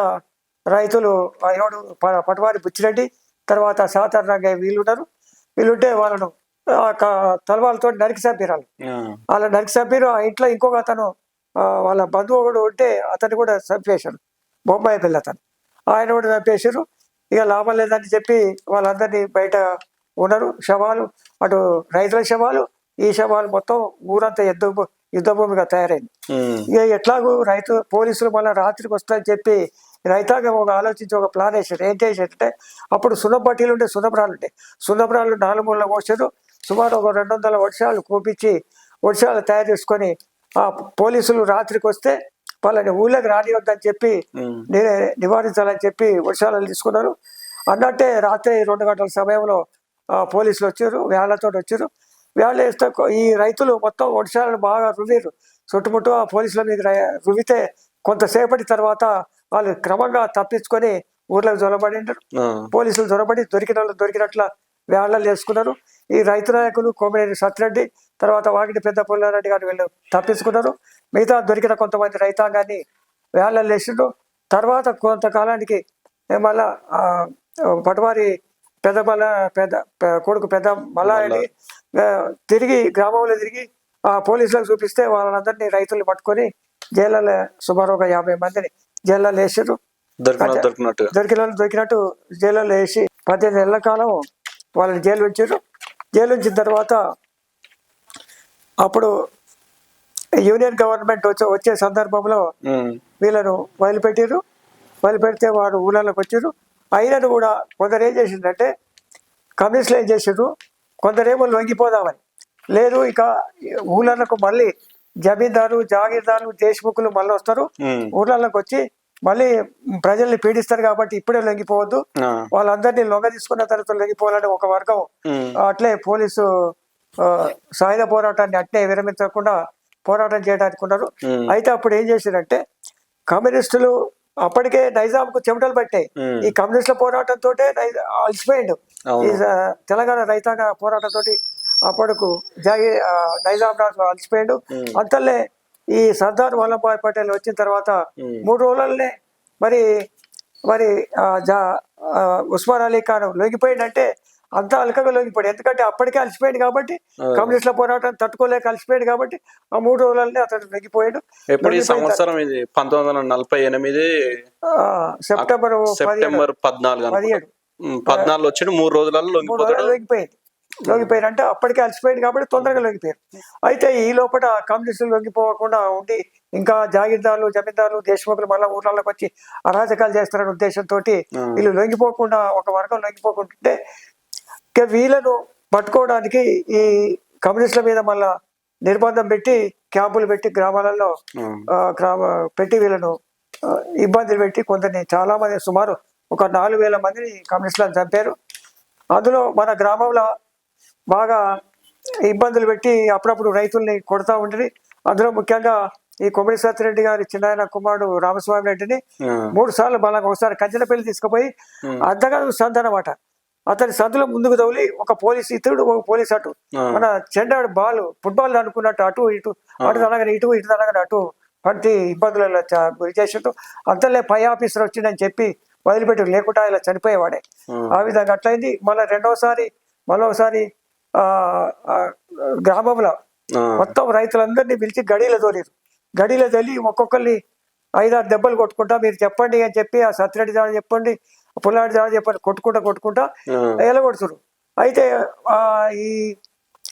రైతులు ఎవడు పటవారి బుచ్చిరెడ్డి తర్వాత సాధారణంగా వీళ్ళుంటారు. వీళ్ళుంటే వాళ్ళను తలవాళ్ళతో నరికి చంపారు. వాళ్ళ నరికి చంపారు. ఆ ఇంట్లో ఇంకొక అతను వాళ్ళ బంధువు కూడా ఉంటే అతన్ని కూడా చంపేశారు. బొంబాయి పిల్ల అతను, ఆయన కూడా చంపేశారు. ఇక లాభం లేదని చెప్పి వాళ్ళందరినీ బయట ఉన్నారు. శవాలు అటు రైతుల శవాలు, ఈ శవాలు మొత్తం ఊరంతా యుద్ధభూమిగా తయారైంది. ఇక ఎట్లాగూ పోలీసులు మళ్ళీ రాత్రికి వస్తారని చెప్పి రైతాంగం ఆలోచించి ఒక ప్లాన్ వేసారు. ఏం చేసారంటే అప్పుడు సున్నపట్టీలు ఉంటే సున్నపురాలు ఉంటాయి. సున్నపురాలు 4 మూల పోసారు. సుమారు ఒక 200 వర్షాలు కోపించి వర్షాలు తయారు చేసుకొని ఆ పోలీసులు రాత్రికి వస్తే వాళ్ళని ఊళ్ళకి రానివద్దని చెప్పి నివారించాలని చెప్పి వర్షాలను తీసుకున్నారు. అన్నట్టే రాత్రి 2 గంటల సమయంలో పోలీసులు వచ్చారు, వేళ్లతో వచ్చారు. వేళ్ళు వేస్తే ఈ రైతులు మొత్తం వర్షాలను బాగా రువ్వారు. చుట్టుముట్టు ఆ పోలీసుల మీద రువ్వితే కొంతసేపటి తర్వాత వాళ్ళు క్రమంగా తప్పించుకొని ఊర్లోకి జొరబడినారు. పోలీసులు జొరబడి దొరికినట్ల వేళ్లలు వేసుకున్నారు. ఈ రైతు నాయకులు కోమినేని సత్యరెడ్డి తర్వాత వాకిటి పెద్ద పుల్లారెడ్డి గారు వీళ్ళు తప్పించుకున్నారు. మిగతా దొరికిన కొంతమంది రైతాంగాన్ని వేళ్లలు వేసిండ్రు. తర్వాత కొంతకాలానికి మళ్ళా పటవారి కొడుకు పెద్ద మల్లారెడ్డి తిరిగి గ్రామంలో తిరిగి ఆ పోలీసులకు చూపిస్తే వాళ్ళందరినీ రైతులు పట్టుకొని జైల్లో సుమారు ఒక 50 మందిని జైల్లో వేసారు. దొరికినట్టు జైల్లో వేసి 18 నెలల కాలం వాళ్ళని జైలు ఉంచారు. జైలు ఉంచిన తర్వాత అప్పుడు యూనియన్ గవర్నమెంట్ వచ్చే సందర్భంలో వీళ్ళను వదిలిపెట్టారు. వదిలిపెడితే వాడు ఊళ్ళలోకి వచ్చారు. అయినను కూడా కొందరు ఏం చేసిందంటే కమ్యూనిస్టులు ఏం చేసారు, కొందరేమో లొంగిపోదామని లేదు. ఇక ఊళ్ళకు మళ్ళీ జమీందారు, జాగీర్దారులు, దేశముఖులు మళ్ళీ వస్తారు. ఊళ్ళలోకి వచ్చి మళ్ళీ ప్రజల్ని పీడిస్తారు కాబట్టి ఇప్పుడే లొంగిపోవద్దు. వాళ్ళందరినీ లొంగ తీసుకున్న తర్వాత లొంగిపోవాలని ఒక వర్గం అట్లే పోలీసు సాయుధ పోరాటాన్ని అట్లే విరమించకుండా పోరాటం చేయడానికి ఉన్నారు. అయితే అప్పుడు ఏం చేశారంటే కమ్యూనిస్టులు అప్పటికే నైజాంకు చెమటలు పట్టాయి. ఈ కమ్యూనిస్టుల పోరాటంతో అలసిపోయిండు. ఈ తెలంగాణ రైతాంగ పోరాటంతో అప్పటికు నైజాం రాజు అలసిపోయిండు. అంతలే ఈ సర్దార్ వల్లభాయ్ పటేల్ వచ్చిన తర్వాత 3 రోజులనే మరి ఉస్మాన్ అలీ ఖాన్ లొంగిపోయిందంటే అంతా అలకగా లొంగిపోయాడు. ఎందుకంటే అప్పటికే అలసిపోయాడు కాబట్టి, కమ్యూనిస్టుల పోరాటం తట్టుకోలేక అలసిపోయాడు కాబట్టి ఆ 3 రోజులనే అతను లొంగిపోయాడు. ఎప్పుడు ఈ సంవత్సరం ఇది 1948 సెప్టెంబర్ 14 వచ్చిన 3 రోజులలో లొంగిపోయారు. అంటే అప్పటికే అలసిపోయాడు కాబట్టి తొందరగా లొంగిపోయారు. అయితే ఈ లోపల కమ్యూనిస్టులు లొంగిపోకుండా ఉండి ఇంకా జాగీర్దారులు, జమీందారులు, దేశముఖులు మళ్ళీ ఊర్లలోకి వచ్చి అరాచకాలు చేస్తారనే ఉద్దేశంతో వీళ్ళు లొంగిపోకుండా ఒక వర్గం లొంగిపోకుంటుంటే వీళ్ళను పట్టుకోవడానికి ఈ కమ్యూనిస్టుల మీద మళ్ళా నిర్బంధం పెట్టి క్యాంపులు పెట్టి గ్రామాలలో పెట్టి వీళ్ళను ఇబ్బందులు పెట్టి కొందరిని చాలా మంది సుమారు ఒక 4,000 మందిని కమ్యూనిస్టులను చంపారు. అందులో మన గ్రామంలో బాగా ఇబ్బందులు పెట్టి అప్పుడప్పుడు రైతుల్ని కొడతా ఉంటుంది. అందులో ముఖ్యంగా ఈ కొమ్మిడి సత్యరెడ్డి గారి చిన్న కుమారుడు రామస్వామి రెడ్డిని 3 సార్లు బలంగా ఒకసారి కంచెనపల్లి తీసుకుపోయి అర్ధగా సంధ అనమాట. అతని సందులో ముందుకు తగిలి ఒక పోలీస్ అటు మన చెండాడు ఫుట్బాల్ అనుకున్నట్టు అటు ఇటు తనగానే ఇటు తనగానే అటు పట్టి ఇబ్బందులలో గురి చేసినట్టు. అంతలే పై ఆఫీసర్ వచ్చిందని చెప్పి వదిలిపెట్టి లేకుండా ఇలా చనిపోయేవాడే. ఆ విధంగా అట్లయింది. మళ్ళీ గ్రామంలో మొత్తం రైతులందరినీ పిలిచి గడిలో తోలేరు. గడిలో తల్లి ఒక్కొక్కరిని 5-6 దెబ్బలు కొట్టుకుంటా మీరు చెప్పండి అని చెప్పి ఆ సత్యరెడ్డి జాడ చెప్పండి, పుల్లారెడ్డి జాడ చెప్పండి, కొట్టుకుంటా ఎలగొడుతురు. అయితే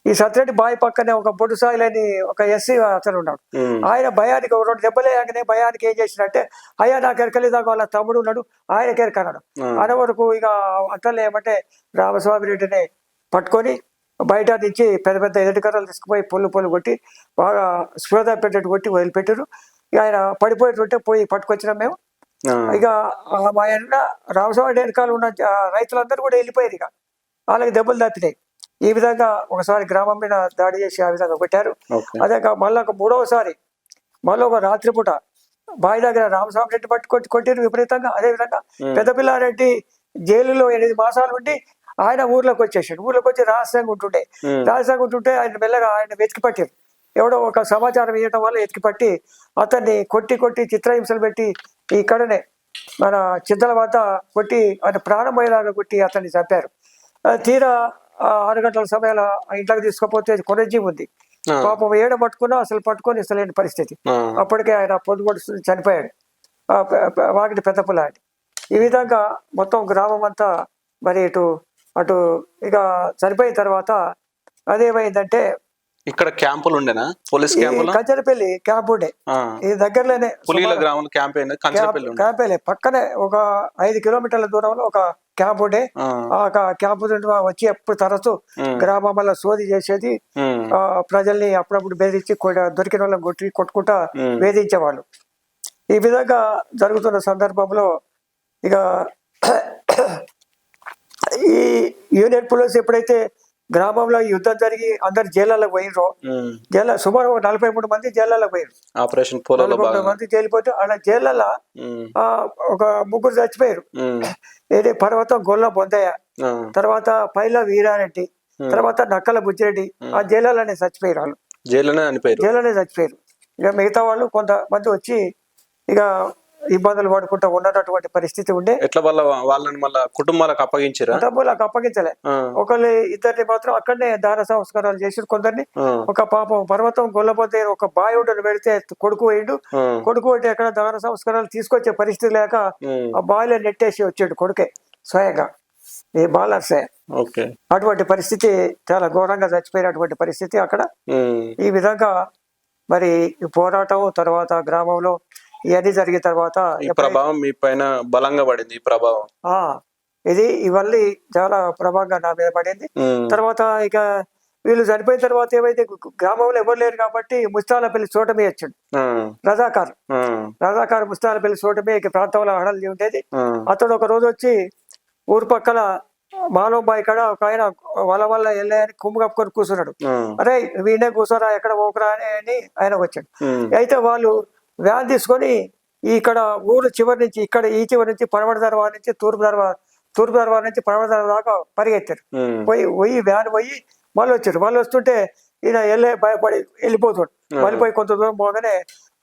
ఈ సత్యరెడ్డి బావి పక్కనే ఒక బొడ్డు సాయిలని ఒక ఎస్సీ అతను ఉన్నాడు. ఆయన భయానికి 2 దెబ్బలు వేయగానే భయానికి ఏం చేసినట్టే, అయ్యా నాకు ఎరకలేదాకా వాళ్ళ తమ్ముడు ఉన్నాడు ఆయనకి ఎరకన్నాడు. అనే వరకు ఇక అట్లా ఏమంటే రామస్వామి రెడ్డిని పట్టుకొని బయట నుంచి పెద్ద పెద్ద ఎదుటికర్రలు తీసుకుపోయి పొల్లు కొట్టి బాగా స్పృహ పెట్టేట్టు కొట్టి వదిలిపెట్టారు. ఇక ఆయన పడిపోయేటుంటే పోయి పట్టుకొచ్చినాం మేము. ఇక మా ఆయన రామస్వామి వెనకాల ఉన్న రైతులందరూ కూడా వెళ్ళిపోయారు. ఇక వాళ్ళకి దెబ్బలు తప్పినాయి. ఈ విధంగా ఒకసారి గ్రామం మీద దాడి చేసి ఆ విధంగా కొట్టారు. అదే మళ్ళీ 3వసారి మళ్ళీ ఒక రాత్రిపూట బావి దగ్గర రామస్వామి రెడ్డి కొట్టిరు విపరీతంగా. అదే విధంగా పెద్ద పిల్లారెడ్డి జైలులో 8 మాసాలు ఉండి ఆయన ఊర్లోకి వచ్చేసాడు. ఊర్లోకి వచ్చి రహస్యంగా ఉంటుంటే ఆయన మెల్లగా ఆయన వెతికి పట్టారు. ఎవడో ఒక సమాచారం ఇవ్వడం వల్ల ఎతికి పట్టి అతన్ని కొట్టి చిత్రహింసలు పెట్టి ఇక్కడనే మన చింతల వద్ద కొట్టి ఆయన ప్రాణం పోయేలాగా కొట్టి అతన్ని చంపారు. తీరా 6 గంటల సమయాల ఇంట్లోకి తీసుకపోతే కొనజీ ఉంది. పాపం ఏడ పట్టుకున్నా అసలు పట్టుకొని ఇస్తలేని పరిస్థితి. అప్పటికే ఆయన పొద్దుగొడుస్తూ చనిపోయాడు వాకిటి పెద్ద పుల్లారెడ్డి. ఈ విధంగా మొత్తం గ్రామం అంతా మరి అటు ఇక చనిపోయిన తర్వాత అదేమైందంటే ఇక్కడ క్యాంపులు ఉండేనా, పోలీస్ క్యాంపులు? కంచెరపల్లి క్యాంప్ ఉండే ఈ దగ్గరలోనే పులిగిల గ్రామం క్యాంపే పక్కనే ఒక 5 కిలోమీటర్ల దూరంలో ఒక క్యాంప్ ఉండే. ఆ క్యాంప్ వచ్చి ఎప్పుడు తరచు గ్రామంలో సోది చేసేది, ప్రజల్ని అప్పుడప్పుడు బెదిరించి దొరికిన వాళ్ళని కొట్టుకుంటా వేధించేవాళ్ళు. ఈ విధంగా జరుగుతున్న సందర్భంలో ఇక ఈ యూనియన్ పోలీస్ ఎప్పుడైతే గ్రామంలో యుద్ధం జరిగి అందరు జైళ్ళలోకి పోయినరో, సుమారు 43 మంది జైళ్ళలోకి పోయారు. 43 మంది జైలుపోతే అలా జైళ్ళలో ఒక 3 చచ్చిపోయారు. ఏది పర్వతం గొల్ల బొందయ్య, తర్వాత పైల వీరారెడ్డి, తర్వాత నక్కల బుజ్జిరెడ్డి ఆ జైళ్ళలోనే చచ్చిపోయారు. వాళ్ళు జైల్లోనే చచ్చిపోయారు. ఇక మిగతా వాళ్ళు కొంతమంది వచ్చి ఇక ఇబ్బందులు పడుకుంటా ఉన్నటువంటి పరిస్థితి ఉండే. ఎట్లా వాళ్ళని మళ్ళీ కుటుంబాలకు అప్పగించలే. ఒకళ్ళు 2 మాత్రం అక్కడనే దాన సంస్కారాలు చేసి కొందరిని. ఒక పాపం పర్వతం గొల్లపోతే ఒక బాయుడును పెడితే కొడుకు పోయి అక్కడ దాన సంస్కారాలు తీసుకొచ్చే పరిస్థితి లేక ఆ బావిలో నెట్టేసి వచ్చాడు కొడుకే స్వయంగా, ఈ బాలర్సే. అటువంటి పరిస్థితి చాలా ఘోరంగా చచ్చిపోయినటువంటి పరిస్థితి అక్కడ. ఈ విధంగా మరి పోరాటం తర్వాత గ్రామంలో ఇవన్నీ జరిగిన తర్వాత ఈ ప్రభావం మీ పైన బలంగా పడింది. ఈ ప్రభావం ఇది ఇవన్నీ చాలా ప్రభావంగా నా మీద పడింది. తర్వాత ఇక వీళ్ళు చనిపోయిన తర్వాత ఏమైతే గ్రామంలో ఎవరు లేరు కాబట్టి ముస్తాలపల్లి చోటమే వచ్చాడు రజాకార్ ముస్తాలపల్లి చోటమే ప్రాంతంలో హడలు ఉండేది. అతడు ఒక రోజు వచ్చి ఊరు పక్కల మాలోబాయి కాడ ఒక ఆయన వల్ల వెళ్ళాయని కుమ్ము కప్పుకొని కూర్చున్నాడు. అరే వీడే కూర్చోరా ఎక్కడ పోకురా అని ఆయన వచ్చాడు. అయితే వాళ్ళు వ్యాన్ తీసుకొని ఇక్కడ ఊరు చివరి నుంచి ఈ చివరి నుంచి పడమటి దర్వాజా నుంచి తూర్పు దర్వాజా నుంచి పడమటి దర్వాజా దాకా పరిగెత్తారు. పోయి వ్యాన్ పోయి మళ్ళీ వచ్చారు. మళ్ళీ వస్తుంటే ఈయన భయపడి వెళ్ళిపోతాడు. వెళ్ళిపోయి కొంత దూరం పోగానే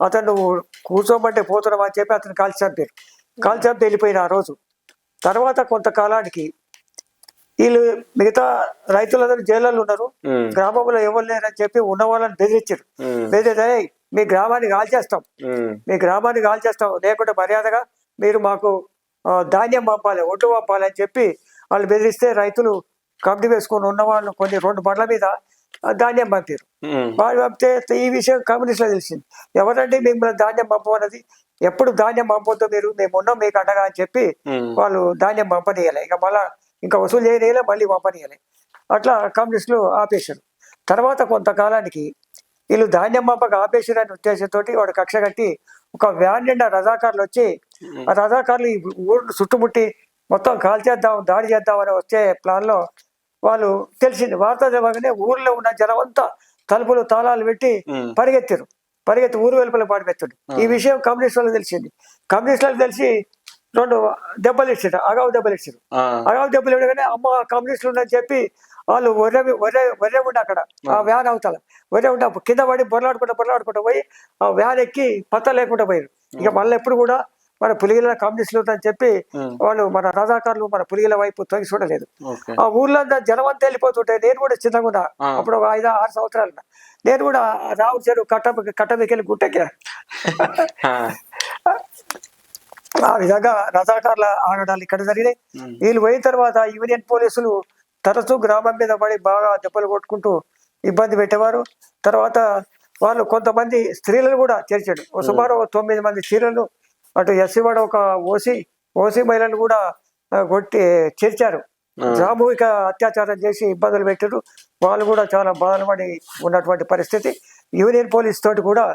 అతను నువ్వు కూర్చోమంటే పోతున్నావు అని చెప్పి అతను కాల్చి చంపి వెళ్ళిపోయిన ఆ రోజు. తర్వాత కొంతకాలానికి వీళ్ళు మిగతా రైతులందరూ జైళ్ళలో ఉన్నారు, గ్రామంలో ఎవరు లేరని చెప్పి ఉన్న వాళ్ళని బెదిరించారు. మీ గ్రామాన్ని కాల్చేస్తాం లేకుంటే మర్యాదగా మీరు మాకు ధాన్యం పంపాలి, ఒడ్లు పంపాలి అని చెప్పి వాళ్ళు బెదిరిస్తే రైతులు కమిటీ వేసుకొని ఉన్న వాళ్ళు 2 బండ్ల మీద ధాన్యం పంపారు. వాళ్ళు పంపితే ఈ విషయం కమ్యూనిస్టులో తెలిసింది. ఎవరండి మిమ్మల్ని ధాన్యం పంపమన్నది, ఎప్పుడు ధాన్యం పంపొద్దు మీరు, మేము ఉన్నాం మీకు అండగా అని చెప్పి వాళ్ళు ధాన్యం పంపనీయాలి. ఇక ఇంకా వసూలు చేయనీయాలి, మళ్ళీ పంపనీయాలి. అట్లా కమ్యూనిస్టులు ఆపేశారు. తర్వాత కొంతకాలానికి వీళ్ళు ధాన్యం పంపక ఆపేశారనే ఉద్దేశంతో వాడు కక్ష కట్టి ఒక వ్యాన్ నిండా రజాకారులు వచ్చి ఆ రజాకారులు ఈ ఊరు చుట్టుముట్టి మొత్తం కాల్చేద్దాం దాడి చేద్దామని వచ్చే ప్లాన్లో వాళ్ళు తెలిసింది. వార్త తెలియగానే ఊర్లో ఉన్న జనం అంతా తలుపులు తాళాలు పెట్టి పరిగెత్తి ఊరు వెలుపల పాడిపెట్టాడు. ఈ విషయం కమ్యూనిస్టులకు తెలిసింది. కమ్యూనిస్టులకు తెలిసి 2 దెబ్బలు ఇచ్చారు, అగావు దెబ్బలు ఇవ్వగానే అమ్మ కమ్యూనిస్టులు ఉందని చెప్పి వాళ్ళు ఒర్రె ఉండి అక్కడ ఆ వ్యాన్ అవతల ఒర్రె ఉంటే కింద పడి బొర్లాడుకుంటా పోయి ఆ వ్యాన్ ఎక్కి పత్త లేకుండా పోయారు. ఇక మళ్ళీ ఎప్పుడు కూడా మన పులిగిల కమ్యూనిస్టులు అని చెప్పి వాళ్ళు మన రజాకారులు మన పులిగిల వైపు తొంగి చూడలేదు. ఆ ఊర్లో జనం అంతా వెళ్ళిపోతుంటే నేను కూడా చిన్నగా ఉన్నా, అప్పుడు ఒక 5-6 సంవత్సరాలు నేను కూడా రావు చెరువు కట్టమికెళ్ళి గుట్టెక్కా. ఆ విధంగా రజాకార్ల ఆగడాలు ఇక్కడ జరిగినాయి. వీళ్ళు పోయిన తర్వాత యూనియన్ పోలీసులు తరచూ గ్రామం మీద పడి బాగా దెబ్బలు కొట్టుకుంటూ ఇబ్బంది పెట్టేవారు. తర్వాత వాళ్ళు కొంతమంది స్త్రీలను కూడా చేర్చాడు. సుమారు 9 మంది స్త్రీలను, అటు ఎస్సీ వాడు ఒక ఓసీ మహిళలను కూడా కొట్టి చేర్చారు. సామూహిక అత్యాచారం చేసి ఇబ్బందులు పెట్టారు. వాళ్ళు కూడా చాలా బాధలు పడి ఉన్నటువంటి పరిస్థితి. యూనియన్ పోలీస్ తోటి కూడా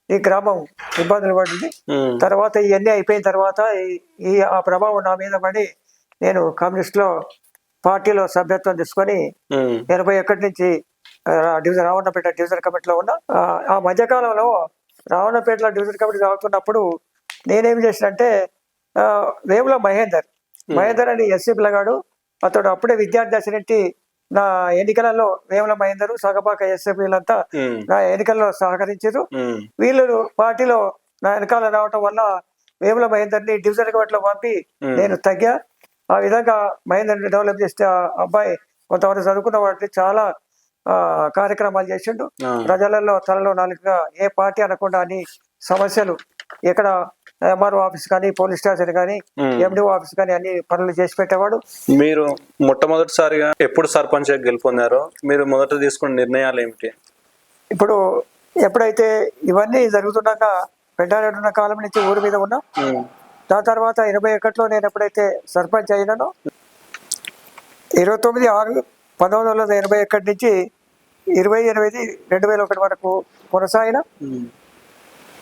ఈ గ్రామం ఇబ్బందులు పడింది. తర్వాత ఇవన్నీ అయిపోయిన తర్వాత ఆ ప్రభావం నా మీద పడి నేను కమ్యూనిస్ట్లో పార్టీలో సభ్యత్వం తీసుకొని 81 నుంచి డివిజన్ రావణపేట డివిజన్ కమిటీలో ఉన్నా. ఆ మధ్యకాలంలో రావణపేటలో డివిజన్ కమిటీ సాగుతున్నప్పుడు నేనేం చేసినంటే వేముల మహేందర్ అని ఎస్సీ పిల్లగాడు, అతడు అప్పుడే విద్యార్థి దశ నుండి నా ఎన్నికలలో వేముల మహేందర్ సగపాక ఎస్ఎఫ్లంతా నా ఎన్నికల్లో సహకరించారు. వీళ్ళు పార్టీలో నా వెనకాల రావటం వల్ల వేముల మహేందర్ని డివిజన్ కమిటీలో పంపి నేను తగ్గా. ఆ విధంగా మహేందర్ని డెవలప్ చేస్తే ఆ అబ్బాయి కొంతవరకు చదువుకున్న వాటిని చాలా కార్యక్రమాలు చేసిండు. ప్రజలలో తలలో నాలుగుగా ఏ పార్టీ అనకుండా అని సమస్యలు ఇక్కడ ఎంఆర్ఓ ఆఫీస్ కానీ, పోలీస్ స్టేషన్ కానీ, ఎండిఓ ఆఫీస్ కానీ అన్ని పనులు చేసి పెట్టేవాడు. మీరు మొట్టమొదటిసారిగా ఎప్పుడు సర్పంచ్ గెలుపొందారో మీరు మొదట తీసుకున్న నిర్ణయాలు ఏమిటి? ఇప్పుడు ఎప్పుడైతే ఇవన్నీ జరుగుతున్నాక పెద్దారెడ్డి ఉన్న కాలం నుంచి ఊరి మీద ఉన్నా. దాని తర్వాత 81లో నేను ఎప్పుడైతే సర్పంచ్ అయినానో 29/6/1981 నుంచి 28/2001 వరకు కొనసాగిన.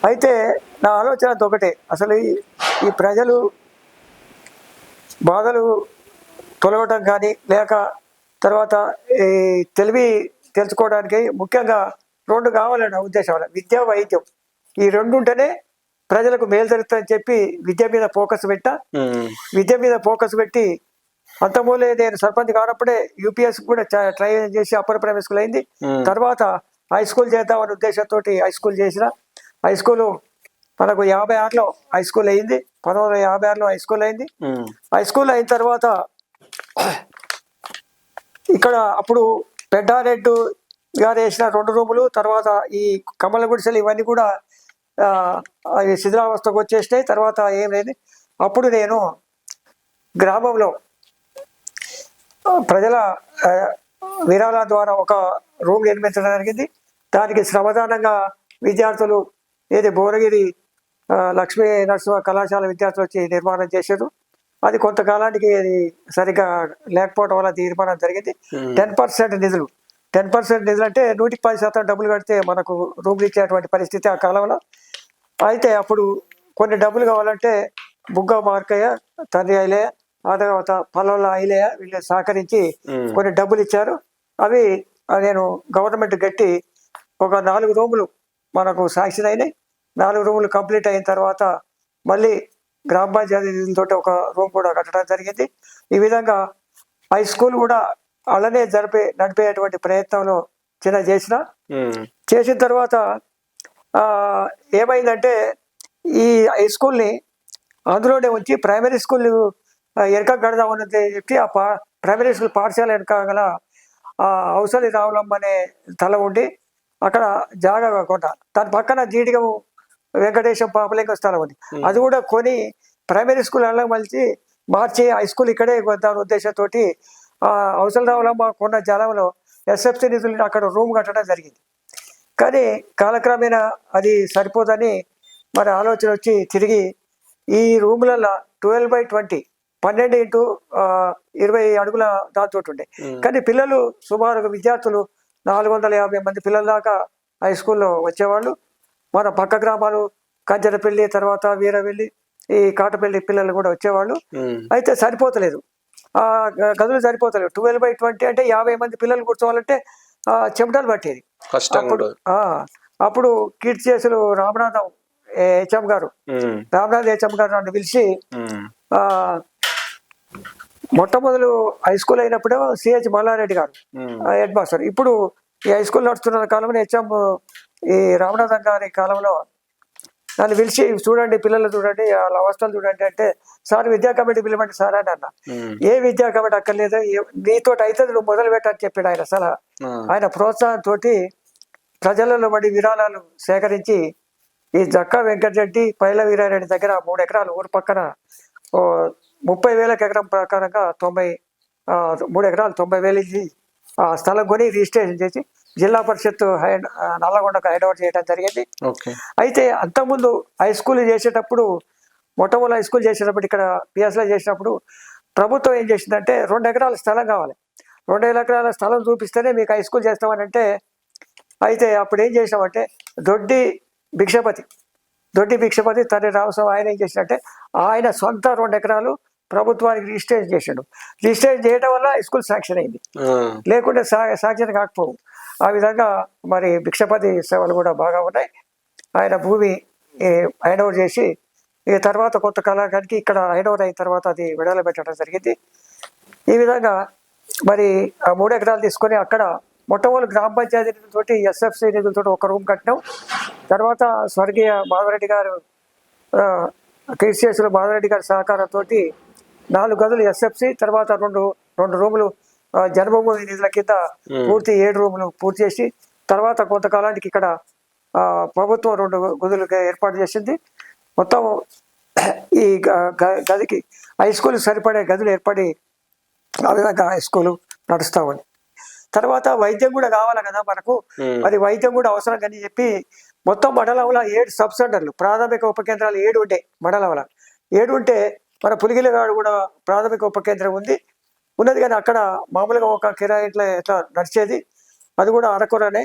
అయితే నా ఆలోచన ఒకటే, అసలు ఈ ప్రజలు బాధలు తొలగటం కానీ లేక తర్వాత ఈ తెలివి తెలుసుకోవడానికి ముఖ్యంగా 2 కావాలన్న ఉద్దేశం వల్ల విద్య, వైద్యం ఈ 2 ఉంటేనే ప్రజలకు మేలు జరుగుతుందని చెప్పి విద్య మీద ఫోకస్ పెట్టి అంతమూలే నేను సర్పంచ్ కానప్పుడే యూపీఎస్ కూడా ట్రై చేసి అప్పర్ ప్రైమరీ స్కూల్ అయింది. తర్వాత హై స్కూల్ చేద్దామనే ఉద్దేశంతో హై స్కూల్ చేసిన. హై స్కూల్ మనకు 56లో హై స్కూల్ అయింది. 1956లో హై స్కూల్ అయింది. హై స్కూల్ అయిన తర్వాత ఇక్కడ అప్పుడు పెద్దారెడ్డి గారు వేసిన 2 రూములు, తర్వాత ఈ కమల గుడిసెలు ఇవన్నీ కూడా అవి శిథిలావస్థకు వచ్చేసినాయి. తర్వాత ఏం లేదు. అప్పుడు నేను గ్రామంలో ప్రజల విరాళాల ద్వారా ఒక రూమ్ నిర్మించడం జరిగింది. దానికి శ్రమదానంగా విద్యార్థులు ఏది భువనగిరి లక్ష్మీ నరసింహ కళాశాల విద్యార్థులు వచ్చి నిర్మాణం చేశారు. అది కొంతకాలానికి అది సరిగ్గా లేకపోవడం వల్ల నిర్మాణం జరిగింది. 10% నిధులు 10% నిధులు అంటే 110% డబ్బులు కడితే మనకు రూమ్లు ఇచ్చేటువంటి పరిస్థితి ఆ కాలంలో. అయితే అప్పుడు కొన్ని డబ్బులు కావాలంటే బుగ్గ మార్కయ్య, తండ్రి ఐలయ్య, ఆ తర్వాత పల్లవుల ఐలయ్య వీళ్ళు సహకరించి కొన్ని డబ్బులు ఇచ్చారు. అవి నేను గవర్నమెంట్ కట్టి ఒక 4 రూములు మనకు శాంక్షన్ అయినాయి. 4 రూములు కంప్లీట్ అయిన తర్వాత మళ్ళీ గ్రామ పంచాయతీ నిధులతో ఒక రూమ్ కూడా కట్టడం జరిగింది. ఈ విధంగా హై స్కూల్ కూడా అలానే నడిపేటువంటి ప్రయత్నంలో చేసిన తర్వాత ఏమైందంటే ఈ హై స్కూల్ని అందులోనే ఉంచి ప్రైమరీ స్కూల్ వెనక కడదామని చెప్పి ఆ ప్రైమరీ స్కూల్ పాఠశాల వెనక గల అవసరి రావులమ్మ అనే తల ఉండి అక్కడ జాగా కాకుండా దాని పక్కన జీడిగం వెంకటేశం పాపలింగ స్థలం ఉంది. అది కూడా కొని ప్రైమరీ స్కూల్ అలా మార్చి హై స్కూల్ ఇక్కడే దాని ఉద్దేశంతో అవసర రావులమ్మ కొన్న జలంలో ఎస్ఎఫ్సి నిధులు అక్కడ రూమ్ కట్టడం జరిగింది. కానీ కాలక్రమేణా అది సరిపోదని మరి ఆలోచన వచ్చి తిరిగి ఈ రూములలో 12/20 12x20 అడుగుల దాంతో ఉండే. కానీ పిల్లలు సుమారు విద్యార్థులు 450 మంది పిల్లల దాకా హై స్కూల్లో వచ్చేవాళ్ళు. మన పక్క గ్రామాలు కంచరపల్లి, తర్వాత వీరవెల్లి, ఈ కాటపల్లి పిల్లలు కూడా వచ్చేవాళ్ళు. అయితే సరిపోతలేదు, ఆ గదులు సరిపోతలేవు. 12/20 అంటే 50 మంది పిల్లలు కూర్చోవాలంటే చెమటలు పట్టేది. అప్పుడు కీర్తిశేషులు రామనాథం హెచ్ఎం గారు నన్ను పిలిచి మొట్టమొదలు హై స్కూల్ అయినప్పుడు సిహెచ్ మల్లారెడ్డి గారు హెడ్ మాస్టర్. ఇప్పుడు ఈ హై స్కూల్ నడుస్తున్న కాలంలో హెచ్ఎం ఈ రామనాథం గారి కాలంలో నన్ను పిలిచి చూడండి, పిల్లలు చూడండి, వాళ్ళ అవస్థలు చూడండి అంటే, సార్ విద్యా కమిటీ పిలవండి సార్ అని అన్న. ఏ విద్యా కమిటీ అక్కర్లేదు, నీతో అయితే నువ్వు మొదలు పెట్టని చెప్పాడు ఆయన సలహా. ఆయన ప్రోత్సాహంతో ప్రజలలో పడి విరాళాలు సేకరించి ఈ జక్కా వెంకటరెడ్డి పైల వీరారెడ్డి దగ్గర 3 ఎకరాలు ఊరు పక్కన 30,000 ఎకరం ప్రకారంగా 3 ఎకరాలు 90,000 ఇచ్చి ఆ స్థలం కొని రిజిస్ట్రేషన్ చేసి జిల్లా పరిషత్ నల్లగొండకు హ్యాండ్ ఓవర్ చేయడం జరిగింది. ఓకే. అయితే అంతకుముందు హై స్కూల్ చేసేటప్పుడు మొట్టమొదటి హై స్కూల్ చేసేటప్పుడు ఇక్కడ పిఎస్లో చేసినప్పుడు ప్రభుత్వం ఏం చేసిందంటే 2 ఎకరాల స్థలం కావాలి, 2 ఎకరాల స్థలం చూపిస్తేనే మీకు హై స్కూల్ చేస్తామని అంటే, అయితే అప్పుడు ఏం చేసామంటే దొడ్డి భిక్షపతి తండ్రి రామస్వామి ఆయన ఏం చేసినట్టే ఆయన సొంత 2 ఎకరాలు ప్రభుత్వానికి రిజిస్ట్రేషన్ చేసాడు. రిజిస్ట్రేషన్ చేయడం వల్ల హై స్కూల్ శాంక్షన్ అయింది, లేకుంటే శాంక్షన్ కాకపోవు. ఆ విధంగా మరి భిక్షపతి సేవలు కూడా బాగా ఉన్నాయి. ఆయన భూమి హ్యాండ్ ఓవర్ చేసి ఈ తర్వాత కొత్త కళాకారికి ఇక్కడ హ్యాండ్ ఓవర్ అయిన తర్వాత అది విడుదల పెట్టడం జరిగింది. ఈ విధంగా మరి ఆ 3 ఎకరాలు తీసుకొని అక్కడ మొట్టమొదటి గ్రామ పంచాయతీ నిధులతోటి ఎస్ఎఫ్సి నిధులతో ఒక రూమ్ కట్టినాం. తర్వాత స్వర్గీయ మాధవరెడ్డి గారు కేసీఎస్లో మాధవరెడ్డి గారి సహకారంతో 4 గదులు ఎస్ఎఫ్సి, తర్వాత రెండు రూములు జన్మభూమి నిధుల కింద పూర్తి 7 రూములు పూర్తి చేసి తర్వాత కొంతకాలానికి ఇక్కడ ప్రభుత్వం 2 గదులు ఏర్పాటు చేసింది. మొత్తం ఈ గదికి హై స్కూల్ సరిపడే గదులు ఏర్పడి ఆ విధంగా హై స్కూల్ నడుస్తూ ఉంది. తర్వాత వైద్యం కూడా కావాలి కదా మనకు, మరి వైద్యం కూడా అవసరం అని చెప్పి మొత్తం మండలంలో 7 సబ్ సెంటర్లు ప్రాథమిక ఉప కేంద్రాలు 7 ఉంటాయి. మండలంలో 7 ఉంటే మన పులిగిలగాడు కూడా ప్రాథమిక ఉప కేంద్రం ఉన్నది కానీ అక్కడ మామూలుగా ఒక కిరాయి ఎట్లా నడిచేది, అది కూడా అరకొరనే.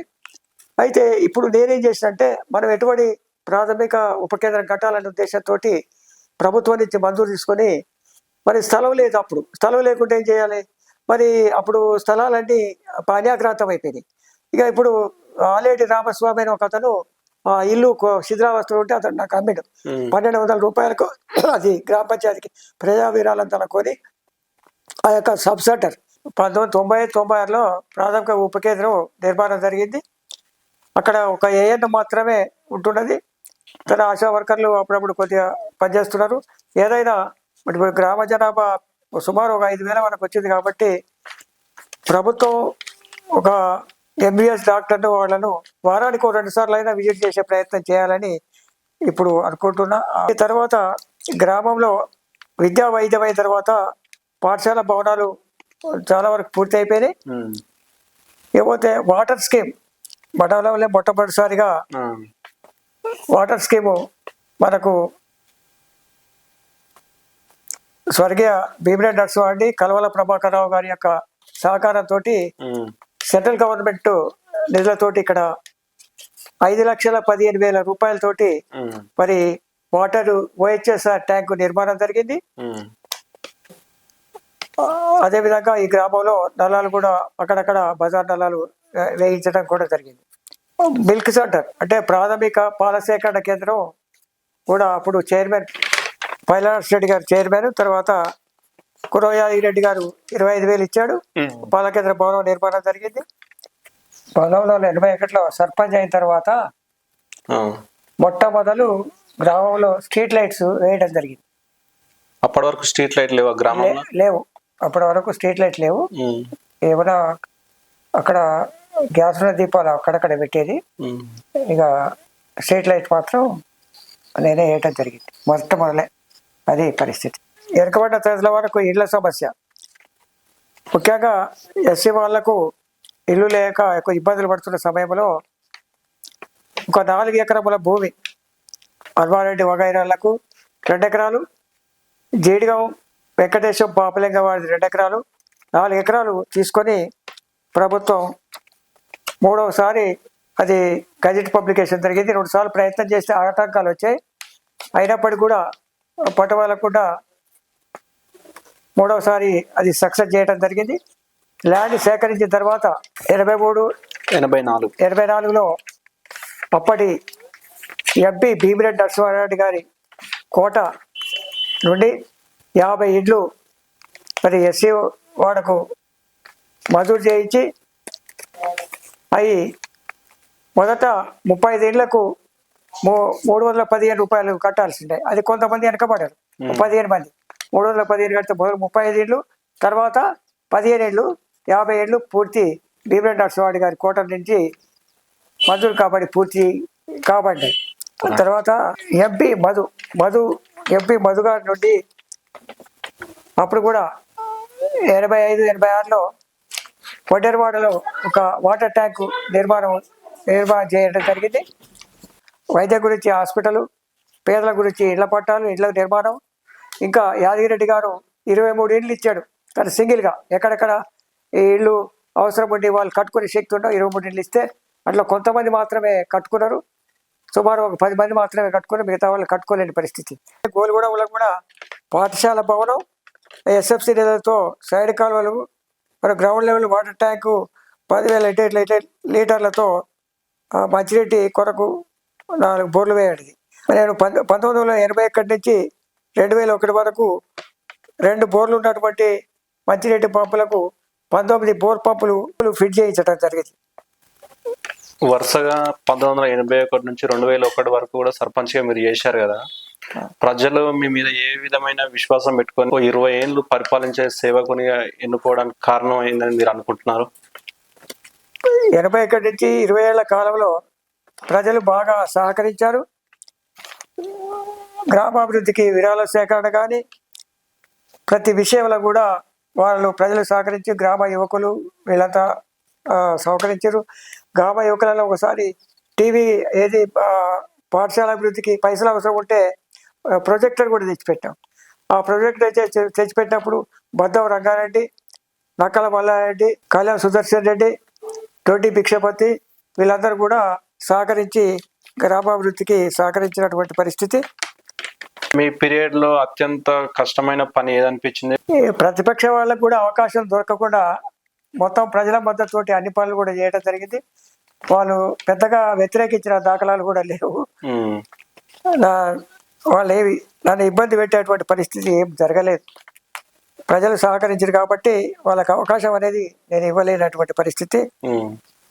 అయితే ఇప్పుడు నేనేం చేసినంటే మనం ఎటువంటి ప్రాథమిక ఉప కేంద్రం కట్టాలనే ఉద్దేశంతో ప్రభుత్వం నుంచి మంజూరు తీసుకొని, మరి స్థలం లేదు, అప్పుడు స్థలం లేకుంటే ఏం చేయాలి, మరి అప్పుడు స్థలాలన్నీ అన్యాక్రాంతం అయిపోయినాయి. ఇక ఇప్పుడు ఆలేటి రామస్వామి అని ఒక అతను ఆ ఇల్లు శిథిలావస్థలో ఉంటే అతను నాకు అమ్మిడు 1,200 రూపాయలకు. అది గ్రామ పంచాయతీకి ప్రజా విరాళం తనకొని ఆ యొక్క సబ్ సెంటర్ 1995-96లో ప్రాథమిక ఉప కేంద్రం నిర్మాణం జరిగింది. అక్కడ ఒక ఏఎన్ మాత్రమే ఉంటున్నది, తన ఆశా వర్కర్లు అప్పుడప్పుడు కొద్దిగా పనిచేస్తున్నారు. ఏదైనా ఇప్పుడు గ్రామ జనాభా సుమారు ఒక 5,000 మనకు వచ్చింది కాబట్టి ప్రభుత్వం ఒక ఎంబీఎస్ డాక్టర్ను వాళ్ళను వారానికి 2 సార్లు అయినా విజిట్ చేసే ప్రయత్నం చేయాలని ఇప్పుడు అనుకుంటున్నా. ఈ తర్వాత గ్రామంలో విద్యా వైద్యం అయిన తర్వాత పాఠశాల భవనాలు చాలా వరకు పూర్తి అయిపోయినాయి. ఏపోతే వాటర్ స్కీమ్ మండలంలో మొట్టమొదటిసారిగా వాటర్ స్కీము మనకు స్వర్గీయ భీమిరెడ్డి నరసింహారెడ్డి కలవల ప్రభాకర్ రావు గారి యొక్క సహకారంతో సెంట్రల్ గవర్నమెంట్ నిధులతోటి ఇక్కడ 5,15,000 రూపాయలతోటి మరి వాటర్ ఓహెచ్ఎస్ఆర్ ట్యాంకు నిర్మాణం జరిగింది. అదేవిధంగా ఈ గ్రామంలో నల్లాలు కూడా అక్కడక్కడ బజార్ నల్లాలు వేయించడం కూడా జరిగింది. మిల్క్ సెంటర్ అంటే ప్రాథమిక పాల సేకరణ కేంద్రం కూడా అప్పుడు చైర్మన్ పైలాస్ రెడ్డి గారు చైర్మన్, తర్వాత కురవయాది రెడ్డి గారు 25,000 ఇచ్చాడు. పాల కేంద్ర భవనం నిర్మాణం జరిగింది. 1981లో సర్పంచ్ అయిన తర్వాత మొట్టమొదలు గ్రామంలో స్ట్రీట్ లైట్స్ వేయడం జరిగింది. అప్పటి వరకు స్ట్రీట్ లైట్ లేవు గ్రామంలో? లేవు, అప్పటి వరకు స్ట్రీట్ లైట్ లేవు. ఏమైనా అక్కడ గ్యాస్ దీపాలు అక్కడక్కడ పెట్టేది, ఇక స్ట్రీట్ లైట్ మాత్రం నేనే వేయటం జరిగింది మొట్టమొదలే. అది పరిస్థితి. వెనుకబడ్డ తరగతుల వరకు ఇళ్ల సమస్య, ముఖ్యంగా ఎస్సీ వాళ్లకు ఇల్లు లేక ఎక్కువ ఇబ్బందులు పడుతున్న సమయంలో ఒక 4 ఎకరముల భూమి అల్వారెడ్డి వగైరాలకు 2 ఎకరాలు, జేడిగాం వెంకటేశం పాపలింగ వారి 2 ఎకరాలు, 4 ఎకరాలు తీసుకొని ప్రభుత్వం 3వసారి అది గజెట్ పబ్లికేషన్ జరిగింది. 2 సార్లు ప్రయత్నం చేస్తే ఆటంకాలు వచ్చాయి. అయినప్పటికీ కూడా పట్టువలకుండా 3వసారి అది సక్సెస్ చేయడం జరిగింది. ల్యాండ్ సేకరించిన తర్వాత 83-84లో అప్పటి ఎంపీ భీమిరెడ్డి నరసింహారెడ్డి గారి కోట నుండి 50 ఇండ్లు మరి ఎస్సీ వాడకు మంజూరు చేయించి అవి మొదట 35 ఇండ్లకు 315 రూపాయలు కట్టాల్సిందే. అది కొంతమంది వెనకబడ్డారు, 15 మంది 315 కడితే మొదలు 35 ఇండ్లు, తర్వాత 15 ఏళ్ళు 50 ఏళ్ళు పూర్తి భీమిరెడ్డి నరసింహారెడ్డి గారి కోట నుంచి మంజూరు పూర్తి కాబడ్డాయి. తర్వాత ఎంపీ మధు ఎంపీ మధు గారి నుండి అప్పుడు కూడా 85-86లో వడ్డేరవాడలో ఒక వాటర్ ట్యాంకు నిర్మాణం చేయడం జరిగింది. వైద్యం గురించి హాస్పిటల్, పేదల గురించి ఇళ్ల పట్టాలు, ఇళ్ల నిర్మాణం. ఇంకా యాదగిరెడ్డి గారు 23 ఇండ్లు ఇచ్చాడు కానీ సింగిల్గా. ఎక్కడెక్కడ ఈ ఇళ్ళు అవసరం ఉండి వాళ్ళు కట్టుకునే శక్తి ఉండవు 23 ఇండ్లు ఇస్తే అట్లా కొంతమంది మాత్రమే కట్టుకున్నారు. సుమారు ఒక 10 మంది మాత్రమే కట్టుకుని మిగతా వాళ్ళు కట్టుకోలేని పరిస్థితి. గోల్గూడలో కూడా పాఠశాల భవనం, ఎస్ఎఫ్సి నిధులతో సైడ్ కాలువలు, మరి గ్రౌండ్ లెవెల్ వాటర్ ట్యాంకు 10,000 లీటర్లతో మంచినీటి కొరకు 4 బోర్లు వేయాలి. నేను 1981 నుంచి 2001 వరకు 2 బోర్లు ఉన్నటువంటి మంచినీటి పంపులకు 19 బోర్ పంపులు ఫిట్ చేయించడం జరిగింది. వరుసగా 1981 నుంచి 2001 వరకు కూడా సర్పంచ్గా మీరు చేశారు కదా. ప్రజలు మీ మీద ఏ విధమైన విశ్వాసం పెట్టుకొని 20 ఏళ్ళు పరిపాలించే సేవకునిగా ఎన్నుకోవడానికి కారణం ఏందని మీరు అనుకుంటున్నారు? 81 నుంచి 20 ఏళ్ల కాలంలో ప్రజలు బాగా సహకరించారు. గ్రామాభివృద్ధికి విరాళ సేకరణ కానీ ప్రతి విషయంలో కూడా ప్రజలు సహకరించి గ్రామ యువకులు వీళ్ళంతా సహకరించారు. గ్రామ యువకులలో ఒకసారి టీవీ పాఠశాల అభివృద్ధికి పైసలు అవసరం ఉంటే ప్రొజెక్టర్ కూడా తెచ్చిపెట్టాం. ఆ ప్రొజెక్టర్ తెచ్చిపెట్టినప్పుడు బద్దం రంగారెడ్డి, నక్కల మల్లారెడ్డి, కళ్యాణ్ సుదర్శన్ రెడ్డి, తోటి భిక్షపతి వీళ్ళందరూ కూడా సహకరించి గ్రామాభివృద్ధికి సహకరించినటువంటి పరిస్థితి. మీ పీరియడ్ లో అత్యంత కష్టమైన పని ఏదనిపించింది? ప్రతిపక్ష వాళ్ళకు కూడా అవకాశం దొరకకుండా మొత్తం ప్రజల మద్దతుతోటి అన్ని పనులు కూడా చేయడం జరిగింది. వాళ్ళు పెద్దగా వ్యతిరేకించిన దాఖలాలు కూడా లేవు. వాళ్ళు నన్ను ఇబ్బంది పెట్టేటువంటి పరిస్థితి ఏం జరగలేదు. ప్రజలు సహకరించారు కాబట్టి వాళ్ళకి అవకాశం అనేది నేను ఇవ్వలేనటువంటి పరిస్థితి.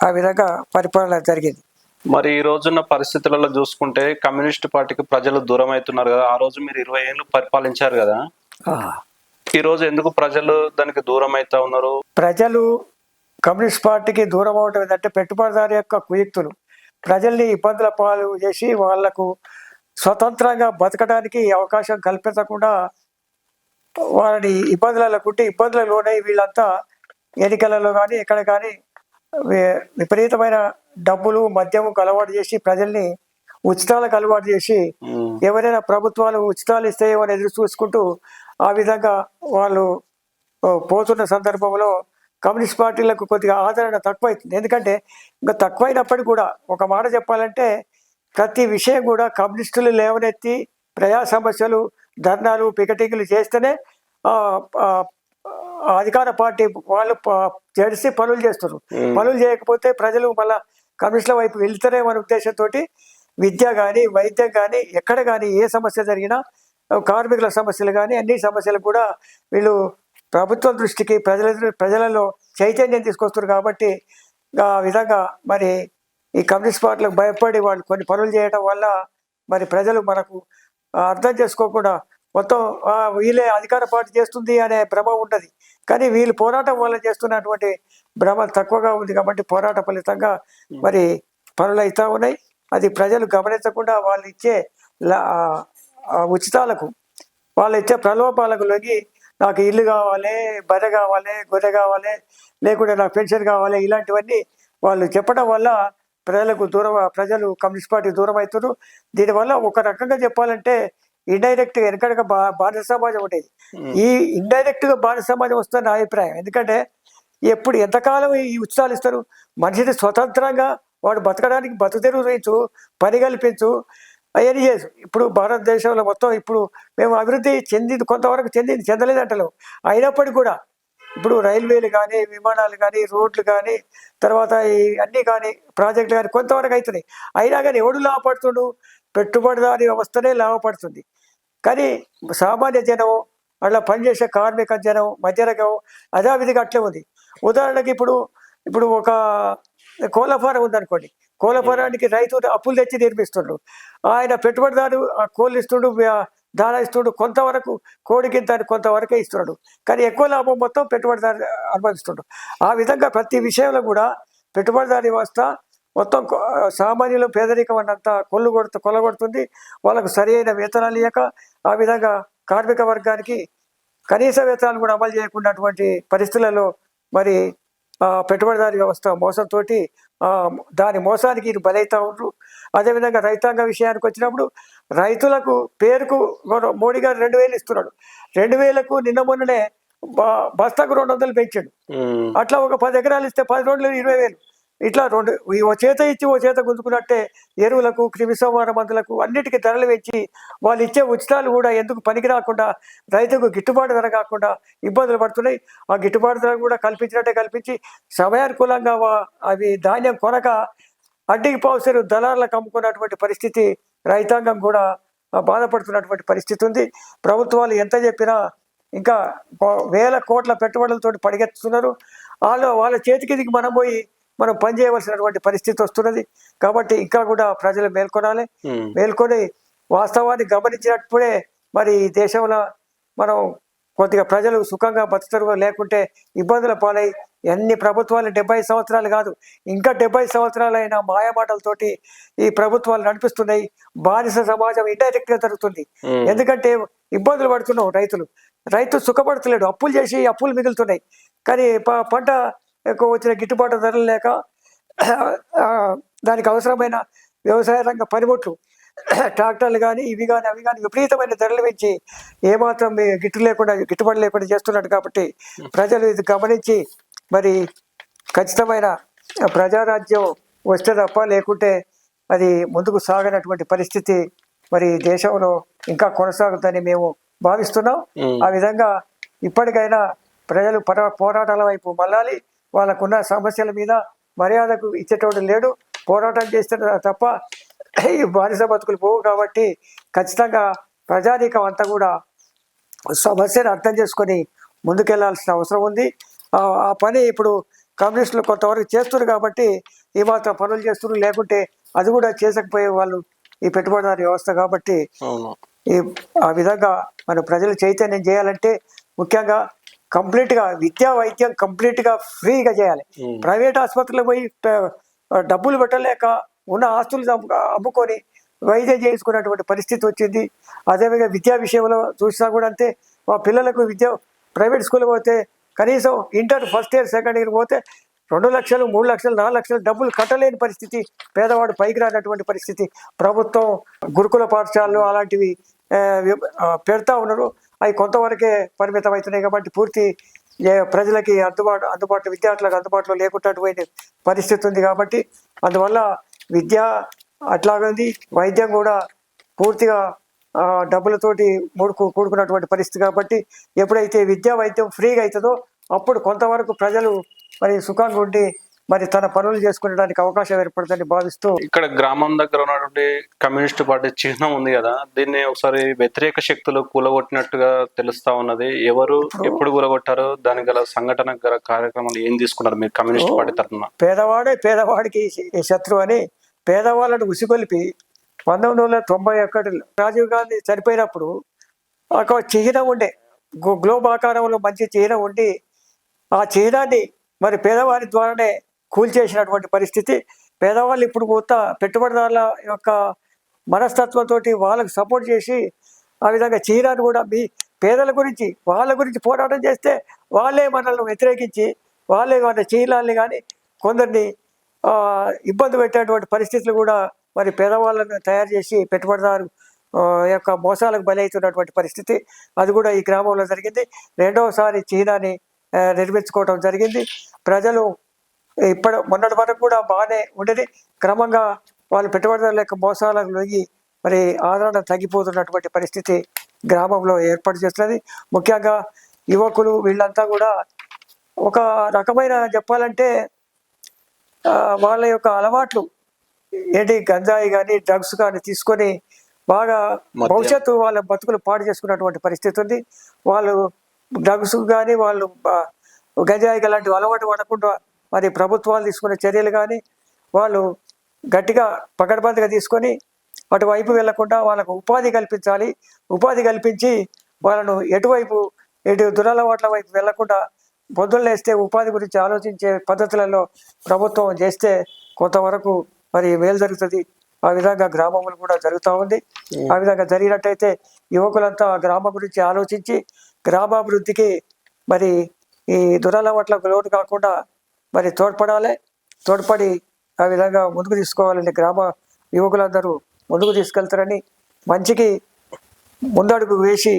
ఆ విధంగా పరిపాలన జరిగింది. మరి ఈ రోజున్న పరిస్థితులలో చూసుకుంటే కమ్యూనిస్ట్ పార్టీకి ప్రజలు దూరం అవుతున్నారు కదా. ఆ రోజు మీరు 20 ఏళ్ళు పరిపాలించారు కదా. ఈ రోజు ఎందుకు ప్రజలు దానికి దూరం అవుతా ఉన్నారు? ప్రజలు కమ్యూనిస్ట్ పార్టీకి దూరం అవడం ఏంటంటే పెట్టుబడిదారు యొక్క కుయుక్తులు ప్రజల్ని ఇబ్బందుల పాలు చేసి వాళ్లకు స్వతంత్రంగా బతకడానికి అవకాశం కల్పించకుండా వాళ్ళని ఇబ్బందులలో కుట్టి ఇబ్బందులకు లోనై వీళ్ళంతా ఎన్నికలలో కానీ ఎక్కడ కానీ విపరీతమైన డబ్బులు మద్యము అలవాటు చేసి ప్రజల్ని ఉచితాలకు అలవాటు చేసి ఎవరైనా ప్రభుత్వాలు ఉచితాలు ఇస్తాయో అని ఎదురు చూసుకుంటూ ఆ విధంగా వాళ్ళు పోతున్న సందర్భంలో కమ్యూనిస్ట్ పార్టీలకు కొద్దిగా ఆదరణ తక్కువైతుంది. ఎందుకంటే ఇంకా తక్కువైనప్పటికీ కూడా ఒక మాట చెప్పాలంటే ప్రతి విషయం కూడా కమ్యూనిస్టులు లేవనెత్తి ప్రజా సమస్యలు, ధర్నాలు, పికెటింగ్లు చేస్తేనే అధికార పార్టీ వాళ్ళు జడిసి పనులు చేస్తున్నారు. పనులు చేయకపోతే ప్రజలు మళ్ళా కమ్యూనిస్టుల వైపు వెళ్తారేమనే ఉద్దేశంతో విద్య కానీ, వైద్యం కానీ, ఎక్కడ కానీ ఏ సమస్య జరిగినా, కార్మికుల సమస్యలు కానీ అన్ని సమస్యలు కూడా వీళ్ళు ప్రభుత్వం దృష్టికి ప్రజలలో చైతన్యం తీసుకొస్తారు. కాబట్టి ఆ విధంగా మరి ఈ కమ్యూనిస్ట్ పార్టీలకు భయపడి వాళ్ళు కొన్ని పనులు చేయడం వల్ల మరి ప్రజలు మనకు అర్థం చేసుకోకుండా మొత్తం వీళ్ళే అధికార పార్టీ చేస్తుంది అనే భ్రమ ఉంటుంది. కానీ వీళ్ళు పోరాటం వల్ల చేస్తున్నటువంటి భ్రమ తక్కువగా ఉంది. కాబట్టి పోరాట ఫలితంగా మరి పనులు అవుతా ఉన్నాయి. అది ప్రజలు గమనించకుండా వాళ్ళు ఇచ్చే ఉచితాలకు, వాళ్ళు ఇచ్చే ప్రలోభాలకు లొంగి నాకు ఇల్లు కావాలి, బర్రె కావాలి, గొర్రె కావాలి, లేకుంటే నాకు పెన్షన్ కావాలి, ఇలాంటివన్నీ వాళ్ళు చెప్పడం వల్ల ప్రజలు కమ్యూనిస్ట్ పార్టీ దూరం అవుతున్నారు. దీనివల్ల ఒక రకంగా చెప్పాలంటే ఇండైరెక్ట్గా వెనకడగా బానిస సమాజం ఉండేది. ఈ ఇండైరెక్ట్గా బానిస సమాజం వస్తుంది నా అభిప్రాయం. ఎందుకంటే ఎప్పుడు ఎంతకాలం ఈ ఉచితాలు ఇస్తారు? మనిషిని స్వతంత్రంగా వాడు బతకడానికి బతుకుతెరువు వేయించు, పని కల్పించు, అవన్నీ చేసు. ఇప్పుడు భారతదేశంలో మొత్తం ఇప్పుడు మేము అభివృద్ధి చెందింది కొంతవరకు చెందలేదంటలేము. అయినప్పటికీ కూడా ఇప్పుడు రైల్వేలు కానీ, విమానాలు కానీ, రోడ్లు కానీ, తర్వాత ఈ అన్నీ కానీ ప్రాజెక్టులు కానీ కొంతవరకు అవుతున్నాయి. అయినా కానీ ఎవడు లాభపడుతుండు? పెట్టుబడిదారి వ్యవస్థనే లాభపడుతుంది. కానీ సామాన్య జనం, అట్లా పనిచేసే కార్మిక జనం, మధ్యరకం అదావిధిగా అట్లే ఉంది. ఉదాహరణకి ఇప్పుడు ఒక కోళ్ళ ఫారం ఉందనుకోండి. కోళ్ళ ఫారానికి రైతు అప్పులు తెచ్చి నిర్మిస్తుండ్రు. ఆయన పెట్టుబడిదారు ఆ కోళ్ళు ఇస్తుండు, దానా ఇస్తుండు, కొంతవరకు కోడికి కొంతవరకే ఇస్తున్నాడు. కానీ ఎక్కువ లాభం మొత్తం పెట్టుబడిదారు అనుభవిస్తుండ్రు. ఆ విధంగా ప్రతి విషయంలో కూడా పెట్టుబడిదారి వ్యవస్థ మొత్తం సామాన్యులు పేదరికం అన్నంత కొల్లగొడుతుంది. వాళ్ళకు సరి అయిన వేతనాలు ఇవ్వక ఆ విధంగా కార్మిక వర్గానికి కనీస వేతనాలు కూడా అమలు చేయకున్నటువంటి పరిస్థితులలో మరి పెట్టుబడిదారీ వ్యవస్థ మోసంతో దాని మోసానికి వీరు బలైతా ఉంటారు. అదేవిధంగా రైతాంగ విషయానికి వచ్చినప్పుడు రైతులకు పేరుకు మోడీ గారు 2,000 ఇస్తున్నాడు. 2,000కు నిన్న మొన్ననే బస్తాకు 200 పెంచాడు. అట్లా ఒక 10 ఎకరాలు ఇస్తే 10 రోజులు 20,000. ఇట్లా ఓ చేత ఇచ్చి ఓ చేత గుంజుకున్నట్టే ఎరువులకు, క్రిమిసంహార మందులకు అన్నిటికీ ధరలు పెంచి వాళ్ళు ఇచ్చే ఉచితాలు కూడా ఎందుకు పనికి రాకుండా రైతుకు గిట్టుబాటు ధర కాకుండా ఇబ్బందులు పడుతున్నాయి. ఆ గిట్టుబాటు ధర కూడా కల్పించినట్టే కల్పించి సమయానుకూలంగా అవి ధాన్యం కొనక అడ్డికి పావుసేరు దళారులకు అమ్ముకున్నటువంటి పరిస్థితి రైతాంగం కూడా బాధపడుతున్నటువంటి పరిస్థితి ఉంది. ప్రభుత్వాలు ఎంత చెప్పినా ఇంకా వేల కోట్ల పెట్టుబడులతో పడిగెత్తుతున్నారు. వాళ్ళ చేతికి దిగి మనం పనిచేయవలసినటువంటి పరిస్థితి వస్తున్నది. కాబట్టి ఇంకా కూడా ప్రజలు మేల్కొనాలి. మేల్కొని వాస్తవాన్ని గమనించినప్పుడే మరి ఈ దేశంలో మనం కొద్దిగా ప్రజలు సుఖంగా బతుకుతారు. లేకుంటే ఇబ్బందుల పాలై ఎన్ని ప్రభుత్వాలు 70 సంవత్సరాలు కాదు ఇంకా 70 సంవత్సరాలైన మాయమాటలతోటి ఈ ప్రభుత్వాలు నడిపిస్తున్నాయి. బానిస సమాజం ఇండైరెక్ట్ గా జరుగుతుంది. ఎందుకంటే ఇబ్బందులు పడుతున్నావు రైతు సుఖపడతలేడు. అప్పులు చేసి అప్పులు మిగులుతున్నాయి. కానీ పంట ఎక్కువ వచ్చిన గిట్టుబాటు ధరలు లేక దానికి అవసరమైన వ్యవసాయ రంగ పనిముట్లు ట్రాక్టర్లు కానీ ఇవి కానీ అవి కానీ విపరీతమైన ధరలు పెంచి ఏమాత్రం గిట్టుబాటు లేకుండా చేస్తున్నాడు. కాబట్టి ప్రజలు ఇది గమనించి మరి ఖచ్చితమైన ప్రజారాజ్యం వస్తే తప్ప లేకుంటే అది ముందుకు సాగనటువంటి పరిస్థితి మరి దేశంలో ఇంకా కొనసాగుతుందని మేము భావిస్తున్నాం. ఆ విధంగా ఇప్పటికైనా ప్రజలు పోరాటాల వైపు మళ్ళాలి. వాళ్ళకున్న సమస్యల మీద మర్యాదకు ఇచ్చేటోడు లేడు. పోరాటం చేస్తే తప్ప ఈ బానిస బతుకులు పోవు. కాబట్టి ఖచ్చితంగా ప్రజానీకం అంతా కూడా సమస్యను అర్థం చేసుకొని ముందుకెళ్లాల్సిన అవసరం ఉంది. ఆ పని ఇప్పుడు కమ్యూనిస్టులు కొంతవరకు చేస్తున్నారు కాబట్టి ఈ మాత్రం పనులు చేస్తున్నారు. లేకుంటే అది కూడా చేసకపోయే వాళ్ళు ఈ పెట్టుబడిదారీ వ్యవస్థ. కాబట్టి ఆ విధంగా మన ప్రజలు చైతన్యం చేయాలంటే ముఖ్యంగా కంప్లీట్ గా విద్యా వైద్యం కంప్లీట్ గా ఫ్రీగా చేయాలి. ప్రైవేట్ ఆసుపత్రులకు పోయి డబ్బులు పెట్టలేక ఉన్న ఆస్తులు అమ్ముకొని వైద్యం చేసుకున్నటువంటి పరిస్థితి వచ్చింది. అదేవిధంగా విద్యా విషయంలో చూసినా కూడా అంతే. మా పిల్లలకు ప్రైవేట్ స్కూల్ పోతే కనీసం inter first year second year పోతే 2 లక్షలు 3 లక్షలు 4 లక్షలు డబ్బులు కట్టలేని పరిస్థితి. పేదవాడు పైకి రానటువంటి పరిస్థితి. ప్రభుత్వం గురుకుల పాఠశాలలు అలాంటివి పెడతా ఉన్నారు. అవి కొంతవరకే పరిమితం అవుతున్నాయి. కాబట్టి పూర్తి ప్రజలకి అందుబాటు విద్యార్థులకు అందుబాటులో లేకుండా పరిస్థితి ఉంది. కాబట్టి అందువల్ల విద్య అట్లాగంది, వైద్యం కూడా పూర్తిగా డబ్బులతోటి కూడుకున్నటువంటి పరిస్థితి. కాబట్టి ఎప్పుడైతే విద్యా వైద్యం ఫ్రీగా అవుతుందో అప్పుడు కొంతవరకు ప్రజలు మరి సుఖంగా ఉండి మరి తన పనులు చేసుకునేడానికి అవకాశం ఏర్పడుతుందని భావిస్తూ ఇక్కడ గ్రామం దగ్గర ఉన్నటువంటి కమ్యూనిస్ట్ పార్టీ చిహ్నం ఉంది కదా, దీన్ని ఒకసారి వ్యతిరేక శక్తులు కూలగొట్టినట్టుగా తెలుస్తా ఉన్నది. ఎవరు ఎప్పుడు కూలగొట్టారు? దానికి గల సంఘటన గల కార్యక్రమాలు ఏం తీసుకున్నారు మీరు కమ్యూనిస్ట్ పార్టీ తరఫున? పేదవాడికి శత్రువు అని పేదవాళ్ళను ఉసిగొలిపి 1991 రాజీవ్ గాంధీ చనిపోయినప్పుడు ఒక చిహ్నం ఉండే, గ్లోబ్ ఆకారంలో మంచి చిహ్నం ఉండి ఆ చిహ్నాన్ని మరి పేదవారి ద్వారానే కూల్చేసినటువంటి పరిస్థితి. పేదవాళ్ళు ఇప్పుడు పెట్టుబడిదారుల యొక్క మనస్తత్వంతో వాళ్ళకు సపోర్ట్ చేసి ఆ విధంగా చిహ్నాన్ని కూడా పేదల గురించి వాళ్ళ గురించి పోరాటం చేస్తే వాళ్ళే మనల్ని వ్యతిరేకించి వాళ్ళే మన చిహ్నాల్ని కానీ కొందరిని ఇబ్బంది పెట్టేటువంటి పరిస్థితులు కూడా మరి పేదవాళ్ళను తయారు చేసి పెట్టుబడిదారు యొక్క మోసాలకు బలి అవుతున్నటువంటి పరిస్థితి. అది కూడా ఈ గ్రామంలో జరిగింది. రెండవసారి చిహ్నాన్ని నిర్మించుకోవడం జరిగింది. ప్రజలు మొన్నటి వరకు కూడా బాగానే ఉండేది. క్రమంగా వాళ్ళు పెట్టుబడిదారుల యొక్క మోసాలకు లొంగి మరి ఆదరణ తగ్గిపోతున్నటువంటి పరిస్థితి గ్రామంలో ఏర్పాటు చేస్తున్నది. ముఖ్యంగా యువకులు వీళ్ళంతా కూడా ఒక రకమైన చెప్పాలంటే వాళ్ళ యొక్క అలవాట్లు గంజాయి కానీ డ్రగ్స్ కానీ తీసుకొని బాగా భవిష్యత్తు వాళ్ళ బతుకులు పాడు చేసుకున్నటువంటి పరిస్థితి ఉంది. వాళ్ళు డ్రగ్స్ కానీ వాళ్ళు గంజాయి లాంటివి అలవాటు పడకుండా మరి ప్రభుత్వాలు తీసుకునే చర్యలు కానీ వాళ్ళు గట్టిగా పకడ్బందీగా తీసుకొని అటువైపు వెళ్లకుండా వాళ్ళకు ఉపాధి కల్పించాలి. ఉపాధి కల్పించి వాళ్ళను ఎటు దురలవాట్ల వైపు వెళ్లకుండా పొద్దున్న లేస్తే ఉపాధి గురించి ఆలోచించే పద్ధతులలో ప్రభుత్వం చేస్తే కొంతవరకు మరి మేలు జరుగుతుంది. ఆ విధంగా గ్రామంలో కూడా జరుగుతూ ఉంది. ఆ విధంగా జరిగినట్టయితే యువకులంతా గ్రామం గురించి ఆలోచించి గ్రామాభివృద్ధికి మరి ఈ దురలవాట్లకు లోటు కాకుండా మరి తోడ్పడి ఆ విధంగా ముందుకు తీసుకోవాలని గ్రామ యువకులందరూ ముందుకు తీసుకెళ్తారని, మంచికి ముందడుగు వేసి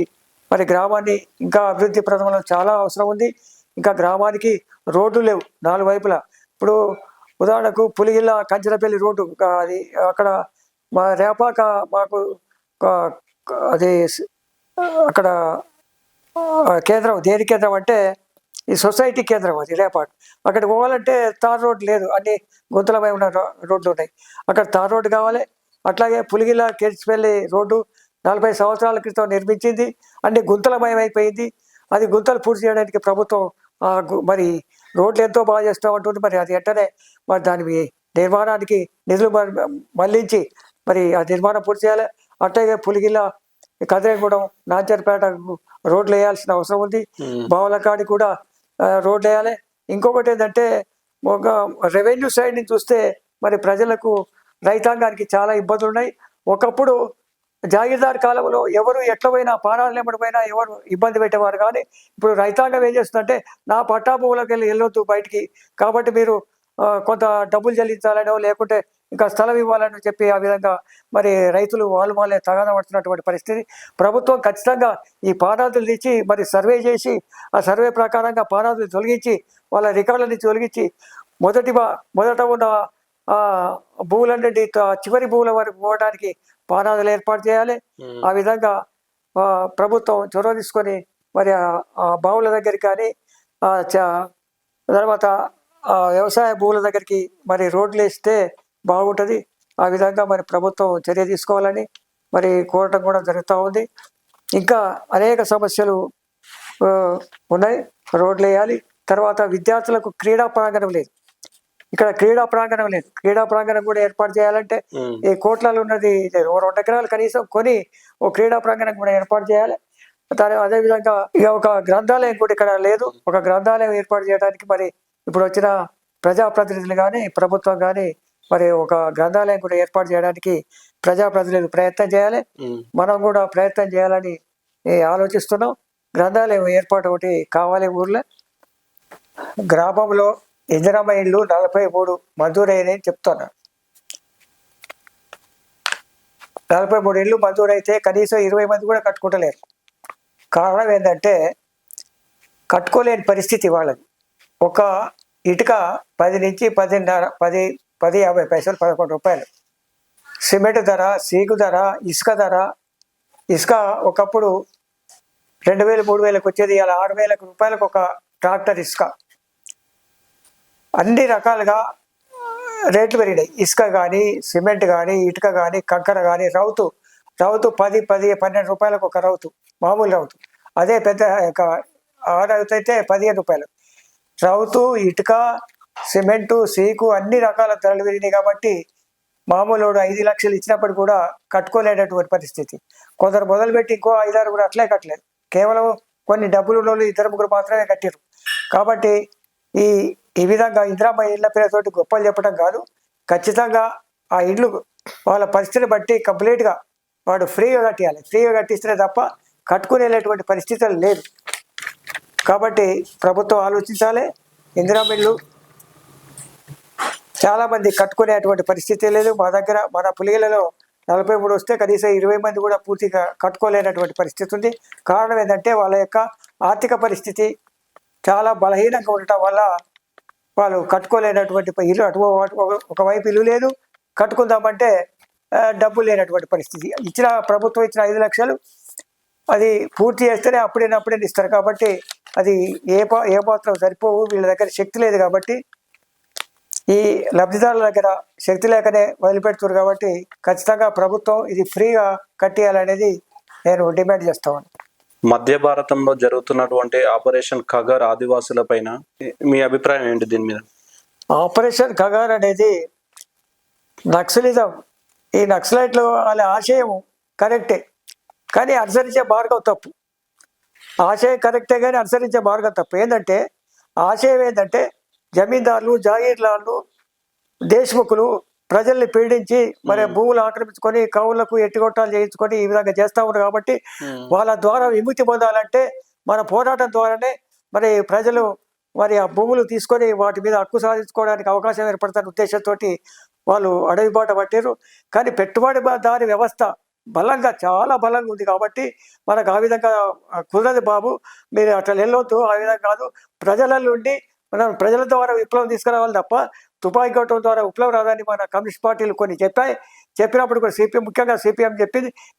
మరి గ్రామాన్ని ఇంకా అభివృద్ధి ప్రదంలో చాలా అవసరం ఉంది. ఇంకా గ్రామానికి రోడ్లు లేవు 4 వైపులా. ఇప్పుడు ఉదాహరణకు పులిగిల్ల కంచరపల్లి రోడ్డు, అది అక్కడ మా రేపాక మాకు అది అక్కడ కేంద్రం, దేని కేంద్రం అంటే ఈ సొసైటీ కేంద్రం, అది రేపాక. అక్కడికి పోవాలంటే తార్ రోడ్డు లేదు, అన్ని గుంతలమై ఉన్న రోడ్లు ఉన్నాయి. అక్కడ తార్ రోడ్డు కావాలి. అట్లాగే పులిగిల్ల కేర్చిపల్లి రోడ్డు 40 సంవత్సరాల క్రితం నిర్మించింది, అన్ని గుంతలమయం అయిపోయింది. అది గుంతలు పూర్తి చేయడానికి ప్రభుత్వం మరి రోడ్లు ఎంతో బాగా చేస్తూ ఉంటుంది. మరి అది వెంటనే మరి దాని నిర్మాణానికి నిధులు మళ్లించి మరి ఆ నిర్మాణం పూర్తి చేయాలి. అట్లాగే పులిగిల్ల కదిరేగూడెం నాంచర్పేట రోడ్లు వేయాల్సిన అవసరం ఉంది. బావలకాడి కూడా రోడ్లు వేయాలి. ఇంకొకటి ఏంటంటే ఒక రెవెన్యూ సైడ్ నుంచి చూస్తే మరి ప్రజలకు, రైతాంగానికి చాలా ఇబ్బందులు ఉన్నాయి. ఒకప్పుడు జాగీర్దార్ కాలంలో ఎవరు ఎట్లా పోయినా, పానాలు నెమ్మడిపోయినా ఎవరు ఇబ్బంది పెట్టేవారు. కానీ ఇప్పుడు రైతాంగం ఏం చేస్తుందంటే, నా పట్టా భూములకు వెళ్ళొద్దు బయటికి, కాబట్టి మీరు కొంత డబ్బులు చెల్లించాలనో లేకుంటే ఇంకా స్థలం ఇవ్వాలని చెప్పి ఆ విధంగా మరి రైతులు వాళ్ళే తగాదా పడుతున్నటువంటి పరిస్థితి. ప్రభుత్వం ఖచ్చితంగా ఈ పానాదులు తెచ్చి మరి సర్వే చేసి, ఆ సర్వే ప్రకారంగా పానాదులు తొలగించి, వాళ్ళ రికార్డులని తొలగించి మొదట ఉన్న భూములన్నింటి చివరి భూముల వరకు పోవడానికి పానాదులు ఏర్పాటు చేయాలి. ఆ విధంగా ప్రభుత్వం చొరవ తీసుకొని మరి ఆ బావుల దగ్గరికి కానీ తర్వాత వ్యవసాయ భూముల దగ్గరికి మరి రోడ్లు వేస్తే బాగుంటుంది. ఆ విధంగా మరి ప్రభుత్వం చర్య తీసుకోవాలని మరి కోరటం కూడా జరుగుతూ ఉంది. ఇంకా అనేక సమస్యలు ఉన్నాయి, రోడ్లు వేయాలి. తర్వాత విద్యార్థులకు క్రీడా ప్రాంగణం లేదు, ఇక్కడ క్రీడా ప్రాంగణం కూడా ఏర్పాటు చేయాలంటే ఈ కోట్లలో ఉన్నది 2 ఎకరాలు కనీసం కొని ఓ క్రీడా ప్రాంగణం కూడా ఏర్పాటు చేయాలి. అదేవిధంగా ఇక ఒక గ్రంథాలయం కూడా ఇక్కడ లేదు. ఒక గ్రంథాలయం ఏర్పాటు చేయడానికి మరి ఇప్పుడు వచ్చిన ప్రజాప్రతినిధులు కానీ ప్రభుత్వం కానీ మరి ఒక గ్రంథాలయం కూడా ఏర్పాటు చేయడానికి ప్రజాప్రతినిధులు ప్రయత్నం చేయాలి. మనం కూడా ప్రయత్నం చేయాలని ఆలోచిస్తున్నాం. గ్రంథాలయం ఏర్పాటు ఒకటి కావాలి ఊర్లో. గ్రామంలో ఇందిరమ్మ ఇళ్ళు 43 మంజూరైనాయని చెప్తున్నారు. 43 ఇళ్ళు మంజూరైతే కనీసం 20 మంది కూడా కట్టుకుంటలేరు. కారణం ఏంటంటే కట్టుకోలేని పరిస్థితి వాళ్ళది. ఒక ఇటుక 10 నుంచి 10.50 పైసలు, 11 రూపాయలు. సిమెంట్ ధర, సీకు ధర, ఇసుక ఒకప్పుడు 2000, 3000 వచ్చేది, ఇలా 6000 రూపాయలకు ఒక ట్రాక్టర్ ఇసుక. అన్ని రకాలుగా రేట్లు పెరిగినాయి. ఇసుక కానీ, సిమెంట్ కానీ, ఇటుక కానీ, కంకర కానీ, రౌతు 10-12 రూపాయలకు ఒక రౌతు, మామూలు రౌతు. అదే పెద్ద రౌతు అయితే 15 రూపాయలు. రౌతు, ఇటుక, సిమెంటు, సీకు అన్ని రకాల ధరలు పెరిగినాయి. కాబట్టి మామూలు 5 లక్షలు ఇచ్చినప్పుడు కూడా కట్టుకోలేనటువంటి పరిస్థితి. కొందరు మొదలుపెట్టి ఇంకో 5-6 కూడా అట్లే కట్టలేదు. కేవలం కొన్ని డబ్బులు ఉన్న వాళ్ళు 2-3 మాత్రమే కట్టారు. కాబట్టి ఈ విధంగా ఇందిరమ్మ ఇళ్ళ పేరుతోటి గొప్పలు చెప్పడం కాదు, ఖచ్చితంగా ఆ ఇళ్ళు వాళ్ళ పరిస్థితిని బట్టి కంప్లీట్గా వాడు ఫ్రీగా కట్టియాలి. ఫ్రీగా కట్టిస్తే తప్ప కట్టుకునేటువంటి పరిస్థితులు లేదు. కాబట్టి ప్రభుత్వం ఆలోచించాలి. ఇందిరమ్మ ఇళ్ళు చాలామంది కట్టుకునేటువంటి పరిస్థితి లేదు. మన పులిగిలలో 43 వస్తే కనీసం 20 మంది కూడా పూర్తిగా కట్టుకోలేనటువంటి పరిస్థితి ఉంది. కారణం ఏంటంటే వాళ్ళ యొక్క ఆర్థిక పరిస్థితి చాలా బలహీనంగా ఉండటం వల్ల వాళ్ళు కట్టుకోలేనటువంటి ఇల్లు, ఒకవైపు ఇల్లు లేదు, కట్టుకుందామంటే డబ్బు లేనటువంటి పరిస్థితి. ప్రభుత్వం ఇచ్చిన 5 లక్షలు అది పూర్తి చేస్తేనే అప్పుడే ఇస్తారు. కాబట్టి అది ఏ మాత్రం సరిపోవు, వీళ్ళ దగ్గర శక్తి లేదు. కాబట్టి ఈ లబ్ధిదారుల దగ్గర శక్తి లేకనే వదిలిపెడుతున్నారు. కాబట్టి ఖచ్చితంగా ప్రభుత్వం ఇది ఫ్రీగా కట్టేయాలనేది నేను డిమాండ్ చేస్తాను. మధ్య భారతంలో జరుగుతున్నటువంటి ఆపరేషన్ ఖగర్ ఆదివాసుల పైన మీ అభిప్రాయం ఏంటి దీని మీద? ఆపరేషన్ ఖగర్ అనేది నక్సలిజం. ఈ నక్సలైట్లు వాళ్ళ ఆశయం కరెక్టే, కానీ అనుసరించే మార్గం తప్పు. ఆశయం కరెక్టే కానీ అనుసరించే మార్గం తప్పు. ఆశయం ఏంటంటే జమీందారులు, జాగీర్దారులు దేశముఖులు ప్రజల్ని పీడించి మరి భూములు ఆక్రమించుకొని కవులకు ఎట్టిగొట్టాలు చేయించుకొని ఈ విధంగా చేస్తా ఉన్నారు కాబట్టి వాళ్ళ ద్వారా విముక్తి పొందాలంటే మన పోరాటం ద్వారానే మరి ప్రజలు మరి ఆ భూములు తీసుకొని వాటి మీద హక్కు సాధించుకోవడానికి అవకాశం ఏర్పడుతున్న ఉద్దేశంతో వాళ్ళు అడవి బాట పట్టారు. కానీ పెట్టుబడిదారి వ్యవస్థ బలంగా చాలా బలంగా ఉంది కాబట్టి మనకు ఆ విధంగా కుదరదు బాబు, మీరు అట్లా వెళ్ళొద్దు, ఆ విధంగా కాదు, ప్రజల నుండి మనం ప్రజల ద్వారా విప్లవం తీసుకురావాలి తప్ప తుపాకీ కొట్టడం ద్వారా విప్లవం రాదని మన కమ్యూనిస్ట్ పార్టీలు కొన్ని చెప్పినప్పుడు కూడా ముఖ్యంగా సిపిఎం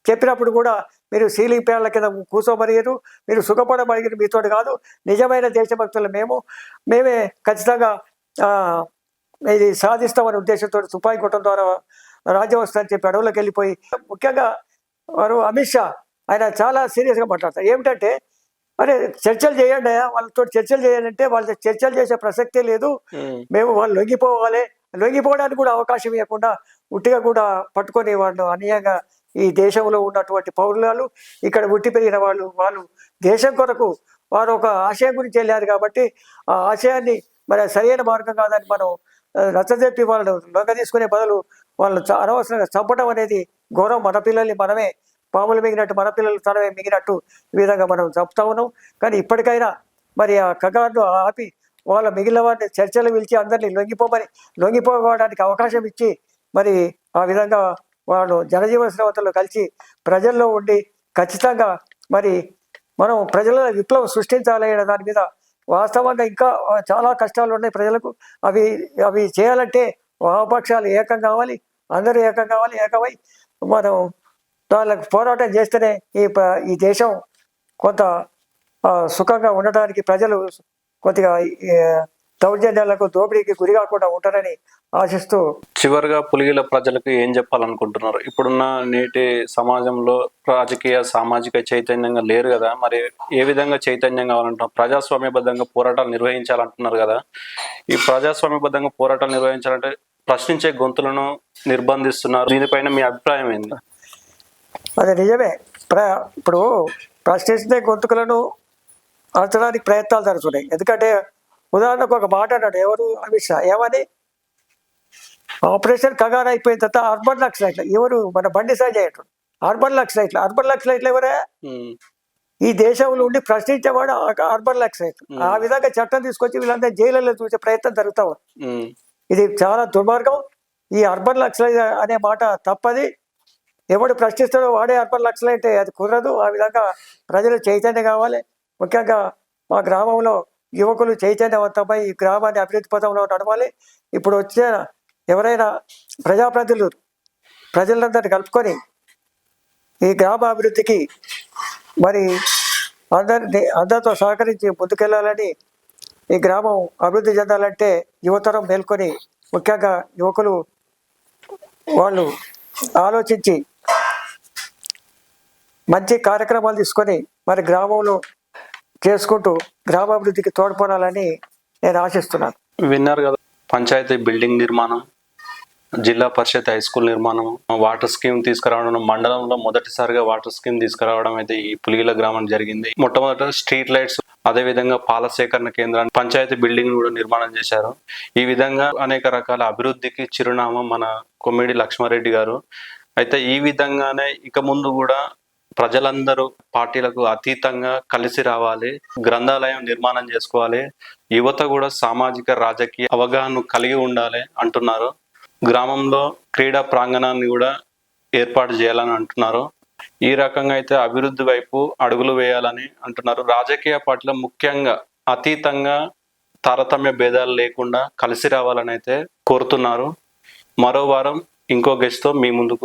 చెప్పినప్పుడు కూడా మీరు సీలింగ్ ఫ్యాన్ల కింద కూర్చోమరిగారు, మీరు సుఖపడమరిగారు, మీతో కాదు, నిజమైన దేశభక్తులు మేమే ఖచ్చితంగా ఇది సాధిస్తామనే ఉద్దేశంతో తుపాకీ కొట్టడం ద్వారా రాజ్యం వస్తుందని చెప్పి అడవులకు వెళ్ళిపోయి ముఖ్యంగా వారు అమిత్ షా ఆయన చాలా సీరియస్గా మాట్లాడతారు. ఏమిటంటే అరే చర్చలు చేయండి, వాళ్ళతో చర్చలు చేయాలంటే వాళ్ళతో చర్చలు చేసే ప్రసక్తే లేదు, మేము వాళ్ళు లొంగిపోవడానికి కూడా అవకాశం ఇవ్వకుండా ఉట్టిగా కూడా పట్టుకొని వాళ్ళు అన్యాయంగా ఈ దేశంలో ఉన్నటువంటి పౌరులు ఇక్కడ ఉట్టి పెరిగిన వాళ్ళు దేశం కొరకు వారు ఒక ఆశయం గురించి వెళ్ళారు కాబట్టి ఆ ఆశయాన్ని మరి సరైన మార్గం కాదని మనం నచ్చజెప్పి వాళ్ళు లొంగ తీసుకునే బదులు వాళ్ళు అనవసరంగా చంపడం అనేది గౌరవం. మన పిల్లల్ని మనమే పాములు మిగినట్టు మన పిల్లలు తనమే మిగినట్టు ఈ విధంగా మనం చంపుతా ఉన్నాం. కానీ ఇప్పటికైనా మరి ఆ కగారును ఆపి వాళ్ళ మిగిలిన వారిని చర్చలు పిలిచి అందరినీ లొంగిపోవడానికి అవకాశం ఇచ్చి మరి ఆ విధంగా వాళ్ళు జనజీవన శ్రవతల్లో కలిసి ప్రజల్లో ఉండి ఖచ్చితంగా మరి మనం ప్రజల విప్లవం సృష్టించాలనే దాని మీద వాస్తవంగా ఇంకా చాలా కష్టాలు ఉన్నాయి ప్రజలకు. అవి చేయాలంటే వామపక్షాలు ఏకం కావాలి, అందరూ ఏకం కావాలి, ఏకమై మనం వాళ్ళకు పోరాటం చేస్తేనే ఈ దేశం కొంత సుఖంగా ఉండటానికి ప్రజలు కొద్దిగా దౌర్జన్యాలకు దోపిడీకి గురి కాకుండా ఉంటారని ఆశిస్తూ చివరిగా పులిగిల ప్రజలకు ఏం చెప్పాలనుకుంటున్నారు? ఇప్పుడున్న నేటి సమాజంలో రాజకీయ సామాజిక చైతన్యంగా లేరు కదా, మరి ఏ విధంగా చైతన్యం కావాలంటున్నారు? ప్రజాస్వామ్యబద్ధంగా పోరాటాలు నిర్వహించాలంటున్నారు కదా, ఈ ప్రజాస్వామ్యబద్ధంగా పోరాటాలు నిర్వహించాలంటే ప్రశ్నించే గొంతులను నిర్బంధిస్తున్నారు, దీనిపైన మీ అభిప్రాయం ఏంది? అది నిజమే. ఇప్పుడు ప్రశ్నించే గొంతుకులను అరచడానికి ప్రయత్నాలు జరుగుతున్నాయి. ఎందుకంటే ఉదాహరణకు ఒక మాట అన్నాడు ఎవరు, అమిత్ షా, ఏమని ఆపరేషన్ కగారు అయిపోయిన తర్వాత అర్బన్ నక్సలైట్లు ఎవరు, మన బండి సంజయ్ అంటాడు అర్బన్ నక్సలైట్లు ఎవరే? ఈ దేశంలో ఉండి ప్రశ్నించేవాడు అర్బన్ నక్సలైట్లు. ఆ విధంగా చట్టం తీసుకొచ్చి వీళ్ళందరూ జైళ్ళలో చూసే ప్రయత్నం జరుగుతా ఉంది. ఇది చాలా దుర్మార్గం. ఈ అర్బన్ నక్సలైట్ అనే మాట తప్పది. ఎవడు ప్రశ్నిస్తాడో వాడే అర్బన్ నక్సలైట్, అది కుదరదు. ఆ విధంగా ప్రజలు చైతన్యం కావాలి. ముఖ్యంగా మా గ్రామంలో యువకులు చైతన్యవంతమై ఈ గ్రామాన్ని అభివృద్ధి పథంలో నడవాలి. ఇప్పుడు వచ్చే ఎవరైనా ప్రజాప్రతినిధులు ప్రజలందరినీ కలుపుకొని ఈ గ్రామ అభివృద్ధికి మరి అందరితో సహకరించి ముందుకెళ్ళాలని, ఈ గ్రామం అభివృద్ధి చెందాలంటే యువతరం మేల్కొని ముఖ్యంగా యువకులు వాళ్ళు ఆలోచించి మంచి కార్యక్రమాలు తీసుకొని మరి గ్రామంలో చేసుకుంటూ గ్రామాభివృద్ధికి తోడ్పడాలని నేను ఆశిస్తున్నాను. విన్నారు కదా, పంచాయతీ బిల్డింగ్ నిర్మాణం, జిల్లా పరిషత్ హై స్కూల్ నిర్మాణం, వాటర్ స్కీమ్ తీసుకురావడం, మండలంలో మొదటిసారిగా వాటర్ స్కీమ్ తీసుకురావడం అయితే ఈ పులిగిల గ్రామం జరిగింది. మొట్టమొదట స్ట్రీట్ లైట్స్, అదే విధంగా పాల సేకరణ కేంద్రాన్ని, పంచాయతీ బిల్డింగ్ కూడా నిర్మాణం చేశారు. ఈ విధంగా అనేక రకాల అభివృద్ధికి చిరునామా మన కొమ్మిడి లక్ష్మారెడ్డి గారు. అయితే ఈ విధంగానే ఇక ముందు కూడా ప్రజలందరూ పార్టీలకు అతీతంగా కలిసి రావాలి, గ్రంథాలయం నిర్మాణం చేసుకోవాలి, యువత కూడా సామాజిక రాజకీయ అవగాహన కలిగి ఉండాలి అంటున్నారు. గ్రామంలో క్రీడా ప్రాంగణాన్ని కూడా ఏర్పాటు చేయాలని అంటున్నారు. ఈ రకంగా అయితే అభివృద్ధి వైపు అడుగులు వేయాలని అంటున్నారు. రాజకీయ పార్టీలు ముఖ్యంగా అతీతంగా తారతమ్య భేదాలు లేకుండా కలిసి రావాలని అయితే కోరుతున్నారు. మరో వారం ఇంకో గెస్ట్తో మీ ముందుకు